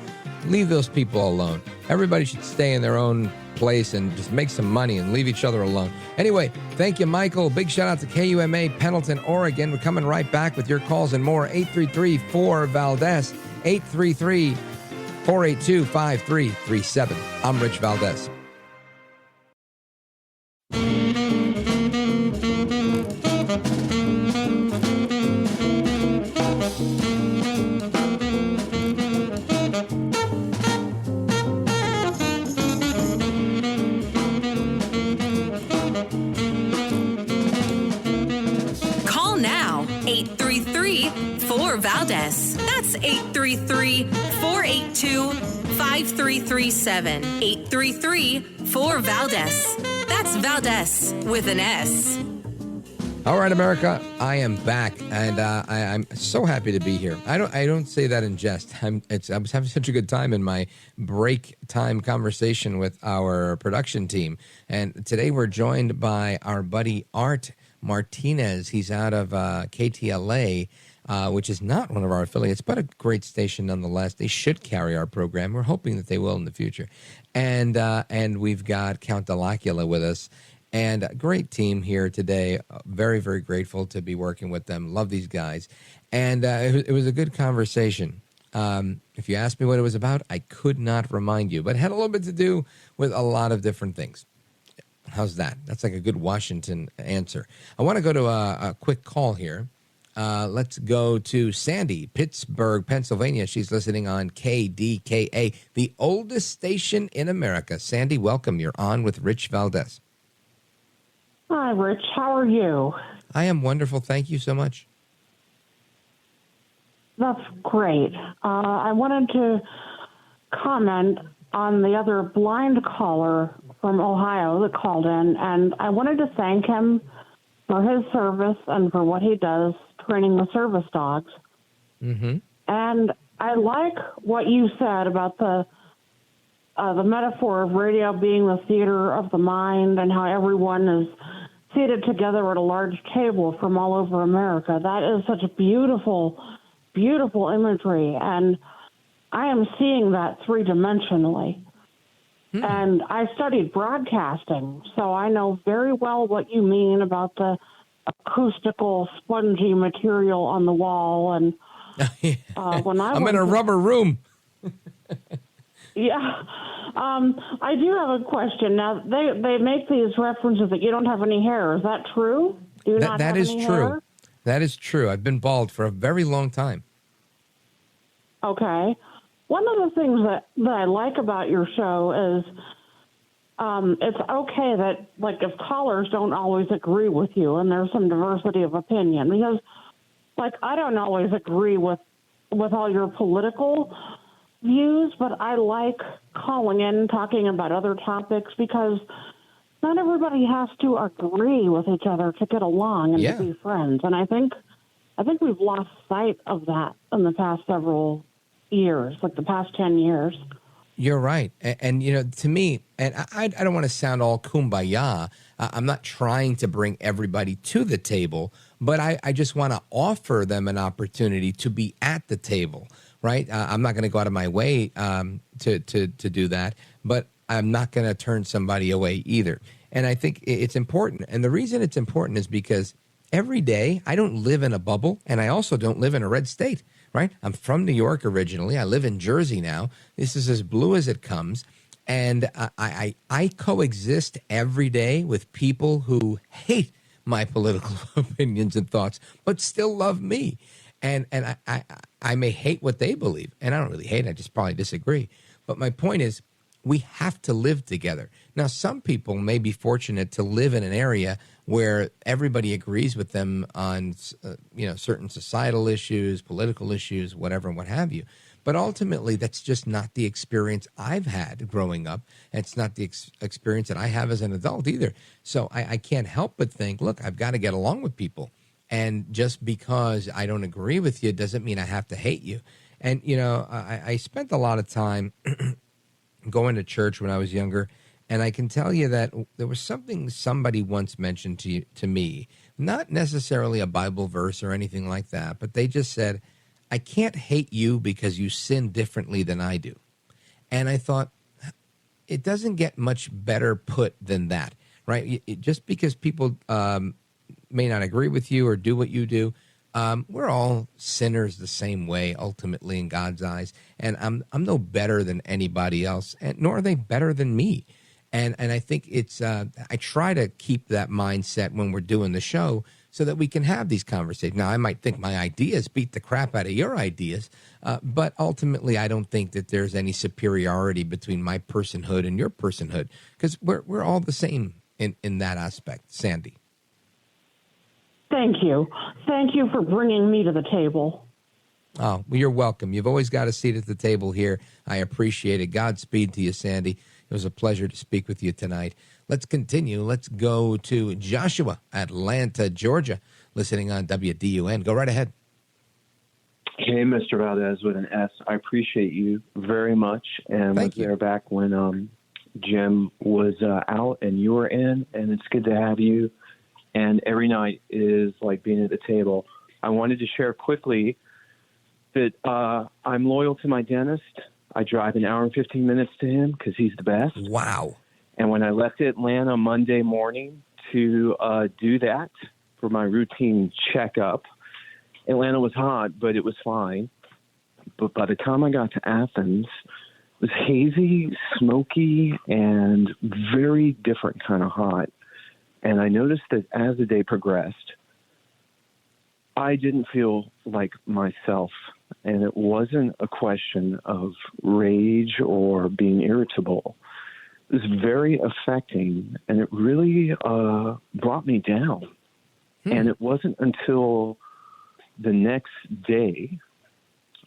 Leave those people alone. Everybody should stay in their own place and just make some money and leave each other alone. Anyway, thank you, Michael. Big shout out to KUMA, Pendleton, Oregon. We're coming right back with your calls and more. 833-4-VALDEZ, 833-482-5337. I'm Rich Valdez. Call now, 833-4-VALDEZ. That's 833-482-5337. 833-4-VALDEZ. That's Valdez with an S. All right, America, I am back, and I'm so happy to be here. I don't say that in jest. I was having such a good time in my break time conversation with our production team, and today we're joined by our buddy Art Martinez. He's out of KTLA, which is not one of our affiliates, but a great station nonetheless. They should carry our program. We're hoping that they will in the future, and we've got Count Delacula with us. And a great team here today. Very, very grateful to be working with them. Love these guys. And it was a good conversation. If you asked me what it was about, I could not remind you. But it had a little bit to do with a lot of different things. How's that? That's like a good Washington answer. I want to go to a quick call here. Let's go to Sandy, Pittsburgh, Pennsylvania. She's listening on KDKA, the oldest station in America. Sandy, welcome. You're on with Rich Valdez. Hi, Rich. How are you? I am wonderful. Thank you so much. That's great. I wanted to comment on the other blind caller from Ohio that called in, and I wanted to thank him for his service and for what he does training the service dogs. Mm-hmm. And I like what you said about the metaphor of radio being the theater of the mind and how everyone is seated together at a large table from all over America. That is such a beautiful, beautiful imagery. And I am seeing that three-dimensionally. And I studied broadcasting, so I know very well what you mean about the acoustical, spongy material on the wall. And when I'm in a rubber room. Yeah. I do have a question. Now, they make these references that you don't have any hair. Is that true? Do you not That have is any true. hair? That is true. I've been bald for a very long time. Okay. One of the things that I like about your show is it's okay that, like, if callers don't always agree with you and there's some diversity of opinion, because, like, I don't always agree with all your political views, but I like calling in and talking about other topics because not everybody has to agree with each other to get along and to be friends. And I think we've lost sight of that in the past several years, like the past 10 years. You're right. And you know, to me, and I don't want to sound all kumbaya. I'm not trying to bring everybody to the table, but I just want to offer them an opportunity to be at the table, right? I'm not going to go out of my way to do that, but I'm not going to turn somebody away either. And I think it's important. And the reason it's important is because every day I don't live in a bubble, and I also don't live in a red state. Right? I'm from New York originally. I live in Jersey now. This is as blue as it comes. And I coexist every day with people who hate my political opinions and thoughts, but still love me. And I may hate what they believe. And I don't really hate. I just probably disagree. But my point is, we have to live together. Now, some people may be fortunate to live in an area where everybody agrees with them on, certain societal issues, political issues, whatever, and what have you. But ultimately, that's just not the experience I've had growing up. It's not the experience that I have as an adult either. So I can't help but think, look, I've got to get along with people. And just because I don't agree with you doesn't mean I have to hate you. And, I spent a lot of time going to church when I was younger, and I can tell you that there was something somebody once mentioned to me, not necessarily a Bible verse or anything like that, but they just said, I can't hate you because you sin differently than I do. And I thought, it doesn't get much better put than that, right? Just because people may not agree with you or do what you do, we're all sinners the same way, ultimately, in God's eyes. And I'm no better than anybody else, and nor are they better than me. And I think it's I try to keep that mindset when we're doing the show so that we can have these conversations. Now, I might think my ideas beat the crap out of your ideas, but ultimately, I don't think that there's any superiority between my personhood and your personhood, because we're all the same in that aspect, Sandy. Thank you. Thank you for bringing me to the table. Oh, well, you're welcome. You've always got a seat at the table here. I appreciate it. Godspeed to you, Sandy. It was a pleasure to speak with you tonight. Let's continue. Let's go to Joshua, Atlanta, Georgia, listening on WDUN. Go right ahead. Hey, Mr. Valdez with an S. I appreciate you very much, and was there back when Jim was out and you were in, and it's good to have you. And every night is like being at the table. I wanted to share quickly that I'm loyal to my dentist. I drive an hour and 15 minutes to him because he's the best. Wow. And when I left Atlanta Monday morning to do that for my routine checkup, Atlanta was hot, but it was fine. But by the time I got to Athens, it was hazy, smoky, and very different kind of hot. And I noticed that as the day progressed, I didn't feel like myself. And it wasn't a question of rage or being irritable. It was very affecting, and it really brought me down. And it wasn't until the next day,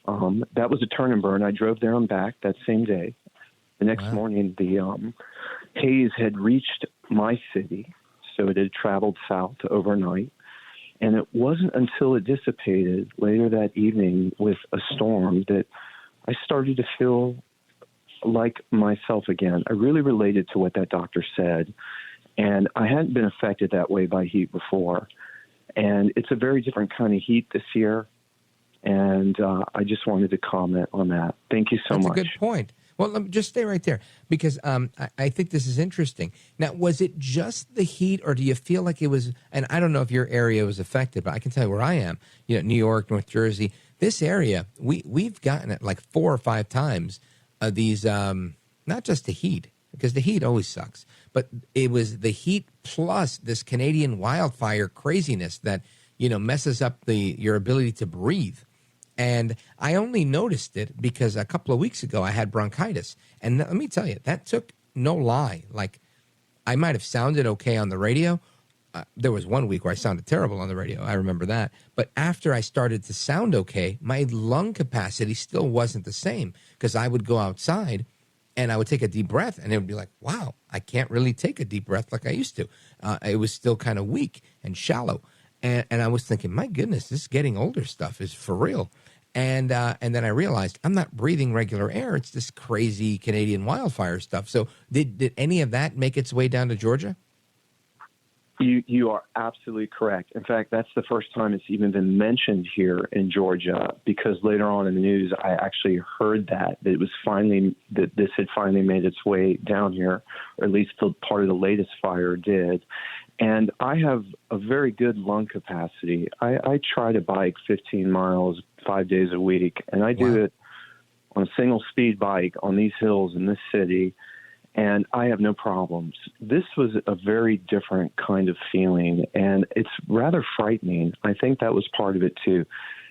that was a turn and burn. I drove there and back that same day. The next morning, the haze had reached my city. so it had traveled south overnight. And it wasn't until it dissipated later that evening with a storm that I started to feel like myself again. I really related to what that doctor said. And I hadn't been affected that way by heat before. And it's a very different kind of heat this year. And I just wanted to comment on that. Thank you so much. That's a good point. Well, let me just stay right there because I think this is interesting. Now, was it just the heat, or do you feel like it was, and I don't know if your area was affected, but I can tell you where I am, New York, North Jersey, this area, we've gotten it like 4 or 5 times, these, not just the heat, because the heat always sucks, but it was the heat plus this Canadian wildfire craziness that, messes up your ability to breathe. And I only noticed it because a couple of weeks ago I had bronchitis. And let me tell you, that took no lie. Like, I might have sounded okay on the radio. There was one week where I sounded terrible on the radio. I remember that. But after I started to sound okay, my lung capacity still wasn't the same because I would go outside and I would take a deep breath and it would be like, wow, I can't really take a deep breath like I used to. It was still kind of weak and shallow. And I was thinking, my goodness, this getting older stuff is for real. And then I realized I'm not breathing regular air. It's this crazy Canadian wildfire stuff. So did any of that make its way down to Georgia? You are absolutely correct. In fact, that's the first time it's even been mentioned here in Georgia, because later on in the news, I actually heard that this had finally made its way down here, or at least the part of the latest fire did. And I have a very good lung capacity. I try to bike 15 miles 5 days a week, and I do it on a single speed bike on these hills in this city, and I have no problems. This was a very different kind of feeling, and it's rather frightening. I think that was part of it, too.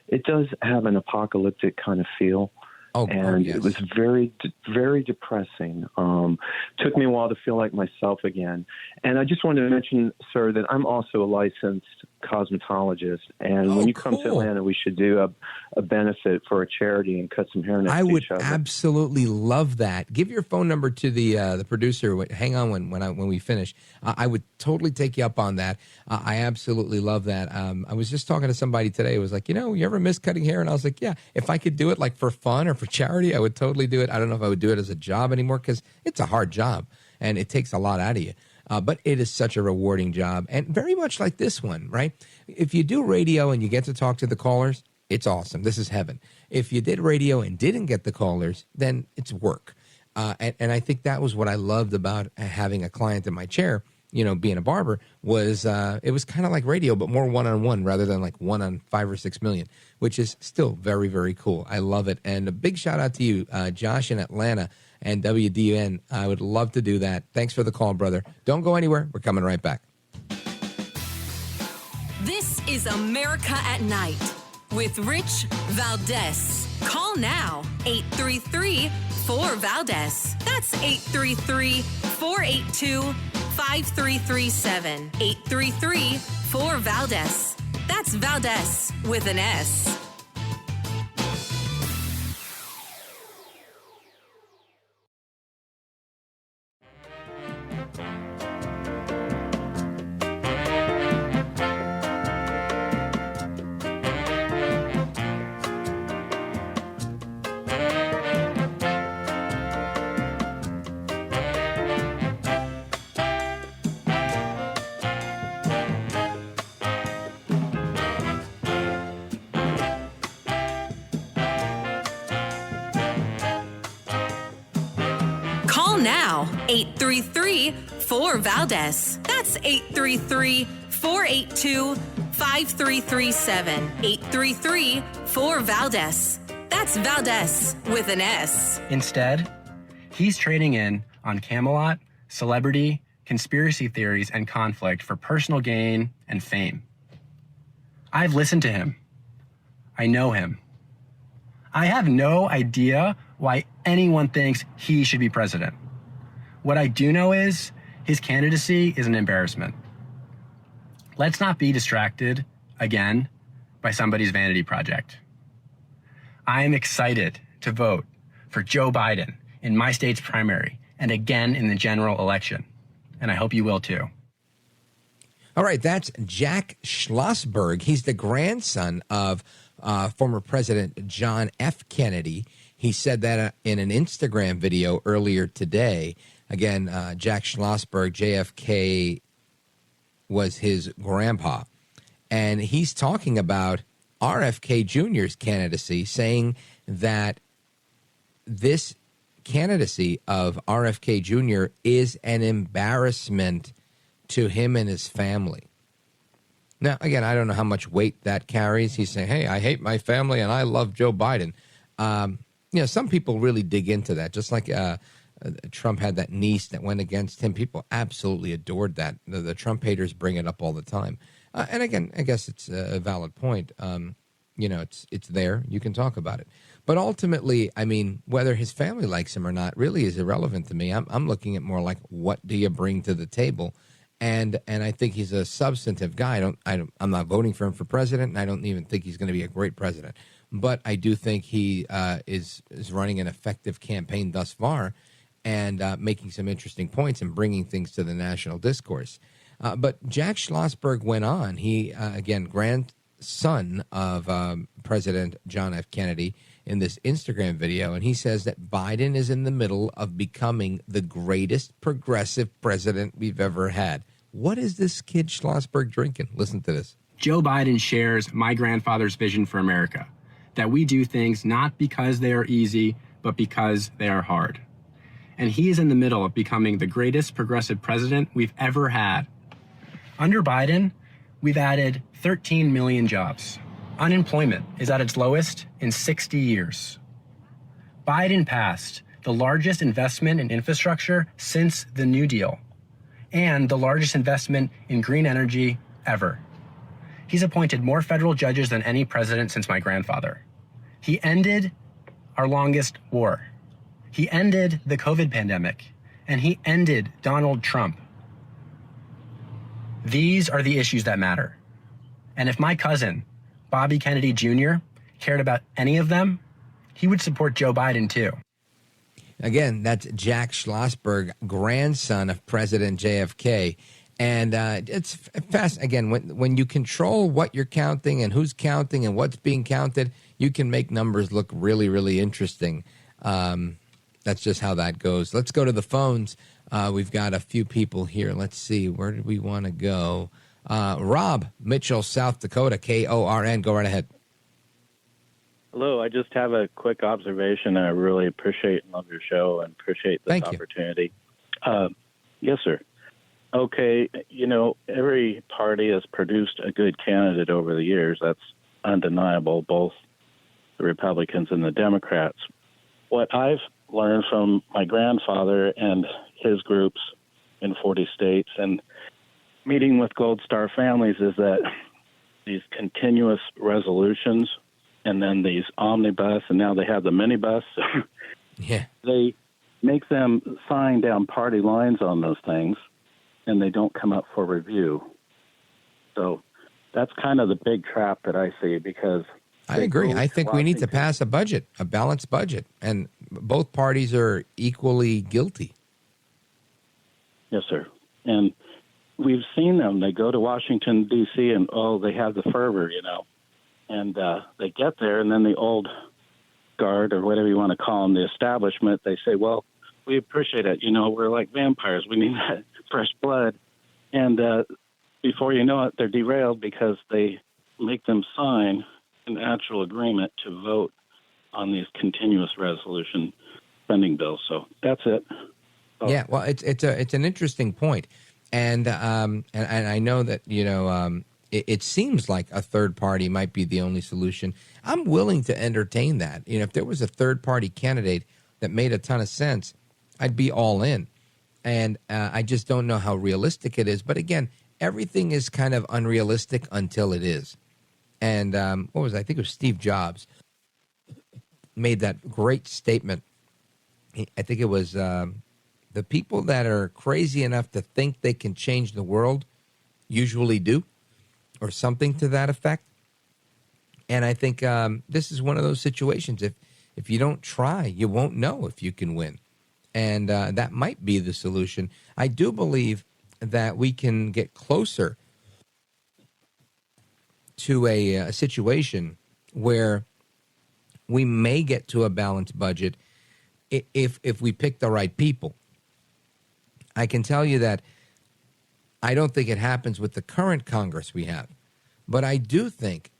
It does have an apocalyptic kind of feel. Yes. It was very, very depressing. Took me a while to feel like myself again. And I just wanted to mention, sir, that I'm also a licensed cosmetologist. And when you come to Atlanta, we should do a benefit for a charity and cut some hair next to each other. I would absolutely love that. Give your phone number to the producer. Hang on when we finish. I would totally take you up on that. I absolutely love that. I was just talking to somebody today. It was like, you ever miss cutting hair? And I was like, yeah, if I could do it like for fun or for charity, I would totally do it. I don't know if I would do it as a job anymore because it's a hard job and it takes a lot out of you. But it is such a rewarding job, and very much like this one, right? If you do radio and you get to talk to the callers, it's awesome. This is heaven. If you did radio and didn't get the callers, then it's work. And I think that was what I loved about having a client in my chair, being a barber, was it was kind of like radio, but more one-on-one rather than like 1 on 5 or 6 million, which is still very, very cool. I love it. And a big shout out to you, Josh in Atlanta and WDN. I would love to do that. Thanks for the call, brother. Don't go anywhere. We're coming right back. This is America at Night with Rich Valdez. Call now, 833-4VALDEZ. That's 833-482-5337. 833-4VALDEZ. That's Valdez with an S. Now, 833-4VALDEZ. That's 833-482-5337. 833-4VALDEZ. That's Valdez with an S. Instead, he's trading in on Camelot, celebrity, conspiracy theories, and conflict for personal gain and fame. I've listened to him. I know him. I have no idea why anyone thinks he should be president. What I do know is his candidacy is an embarrassment. Let's not be distracted, again, by somebody's vanity project. I am excited to vote for Joe Biden in my state's primary and again in the general election. And I hope you will too. All right, that's Jack Schlossberg. He's the grandson of former President John F. Kennedy. He said that in an Instagram video earlier today. Again, Jack Schlossberg, JFK was his grandpa. And he's talking about RFK Jr.'s candidacy, saying that this candidacy of RFK Jr. is an embarrassment to him and his family. Now, again, I don't know how much weight that carries. He's saying, hey, I hate my family and I love Joe Biden. Some people really dig into that, just like Trump had that niece that went against him. People absolutely adored that. The Trump haters bring it up all the time. And again, I guess it's a valid point. It's there. You can talk about it. But ultimately, I mean, whether his family likes him or not really is irrelevant to me. I'm looking at more like, what do you bring to the table? And I think he's a substantive guy. I'm not voting for him for president, and I don't even think he's going to be a great president. But I do think he is running an effective campaign thus far, and making some interesting points and bringing things to the national discourse. But Jack Schlossberg went on. He, again, grandson of President John F. Kennedy, in this Instagram video, and he says that Biden is in the middle of becoming the greatest progressive president we've ever had. What is this kid Schlossberg drinking? Listen to this. Joe Biden shares my grandfather's vision for America, that we do things not because they are easy, but because they are hard. And he is in the middle of becoming the greatest progressive president we've ever had. Under Biden, we've added 13 million jobs. Unemployment is at its lowest in 60 years. Biden passed the largest investment in infrastructure since the New Deal, and the largest investment in green energy ever. He's appointed more federal judges than any president since my grandfather. He ended our longest war. He ended the COVID pandemic, and he ended Donald Trump. These are the issues that matter. And if my cousin, Bobby Kennedy Jr., cared about any of them, he would support Joe Biden too. Again, that's Jack Schlossberg, grandson of President JFK. And it's fast. Again, when you control what you're counting and who's counting and what's being counted, you can make numbers look really, really interesting. That's just how that goes. Let's go to the phones. We've got a few people here. Let's see. Where did we want to go? Rob, Mitchell, South Dakota, KORN. Go right ahead. Hello. I just have a quick observation. I really appreciate and love your show and appreciate this opportunity. Yes, sir. Okay. Every party has produced a good candidate over the years. That's undeniable, both the Republicans and the Democrats. What I've learned from my grandfather and his groups in 40 states and meeting with Gold Star families is that these continuous resolutions and then these omnibus, and now they have the minibus. Yeah. They make them sign down party lines on those things, and they don't come up for review. So that's kind of the big trap that I see, because I agree. I think we need to pass a budget, a balanced budget, and both parties are equally guilty. Yes, sir. And we've seen them. They go to Washington, D.C., and, they have the fervor, And they get there, and then the old guard, or whatever you want to call them, the establishment, they say, well, we appreciate it. We're like vampires. We need that fresh blood. And before you know it, they're derailed because they make them sign an actual agreement to vote on these continuous resolution spending bills. So that's it. Yeah, well, it's an interesting point. And I know that, it seems like a third party might be the only solution. I'm willing to entertain that. If there was a third party candidate that made a ton of sense, I'd be all in. And I just don't know how realistic it is. But again, everything is kind of unrealistic until it is. And I think it was Steve Jobs made that great statement. I think it was the people that are crazy enough to think they can change the world usually do, or something to that effect. And I think this is one of those situations. If you don't try, you won't know if you can win. And that might be the solution. I do believe that we can get closer to a situation where we may get to a balanced budget if we pick the right people. I can tell you that I don't think it happens with the current Congress we have, but I do think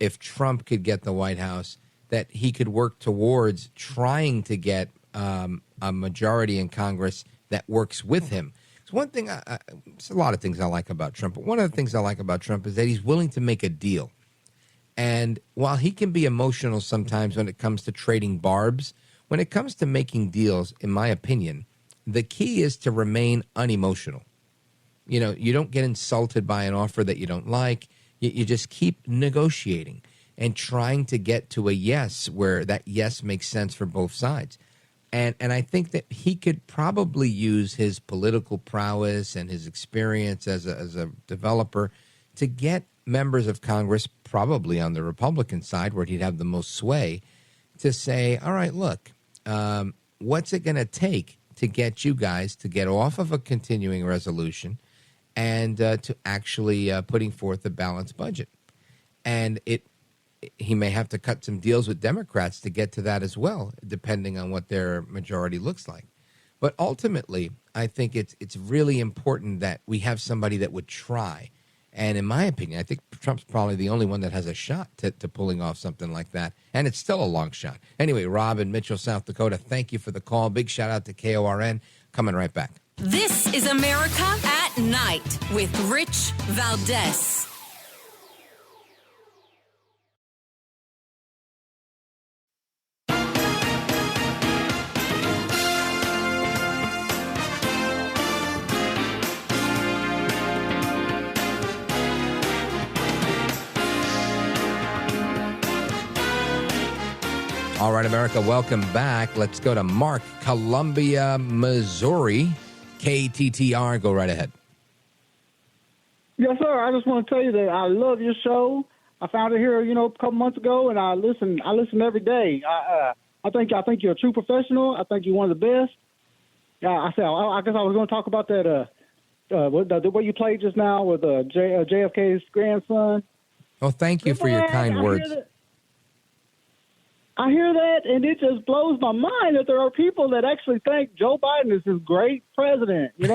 if Trump could get the White House, that he could work towards trying to get a majority in Congress that works with him. It's one thing, there's a lot of things I like about Trump, but one of the things I like about Trump is that he's willing to make a deal. And while he can be emotional sometimes when it comes to trading barbs, when it comes to making deals, in my opinion, the key is to remain unemotional. You know, you don't get insulted by an offer that you don't like. You just keep negotiating and trying to get to a yes where that yes makes sense for both sides. And I think that he could probably use his political prowess and his experience as a developer to get members of Congress, probably on the Republican side where he'd have the most sway, to say, all right, look, what's it going to take to get you guys to get off of a continuing resolution and to actually putting forth a balanced budget? And he may have to cut some deals with Democrats to get to that as well, depending on what their majority looks like. But ultimately, I think it's really important that we have somebody that would try. And in my opinion, I think Trump's probably the only one that has a shot to pulling off something like that. And it's still a long shot. Anyway, Rob in Mitchell, South Dakota, thank you for the call. Big shout out to KORN. Coming right back. This is America at Night with Rich Valdez. All right, America, welcome back. Let's go to Mark, Columbia, Missouri. KTTR, go right ahead. Yes, sir. I just want to tell you that I love your show. I found it here, a couple months ago, and I listen every day. I think you're a true professional. I think you're one of the best. I guess I was going to talk about that what you played just now with JFK's grandson. Oh, thank you for your kind words. I hear that, and it just blows my mind that there are people that actually think Joe Biden is this great president, It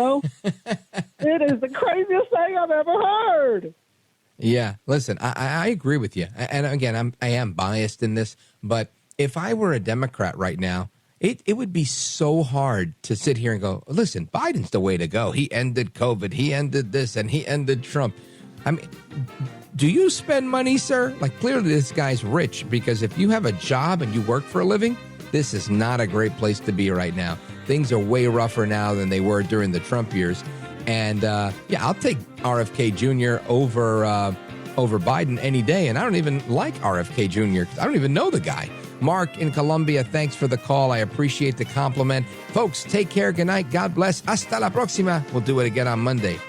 is the craziest thing I've ever heard. Yeah, listen, I agree with you. And again, I am biased in this, but if I were a Democrat right now, it would be so hard to sit here and go, listen, Biden's the way to go. He ended COVID, he ended this, and he ended Trump. I mean, do you spend money, sir? Like, clearly this guy's rich, because if you have a job and you work for a living, this is not a great place to be right now. Things are way rougher now than they were during the Trump years. And I'll take RFK Jr. over Biden any day. And I don't even like RFK Jr. because I don't even know the guy. Mark in Columbia, thanks for the call. I appreciate the compliment. Folks, take care. Good night. God bless. Hasta la próxima. We'll do it again on Monday.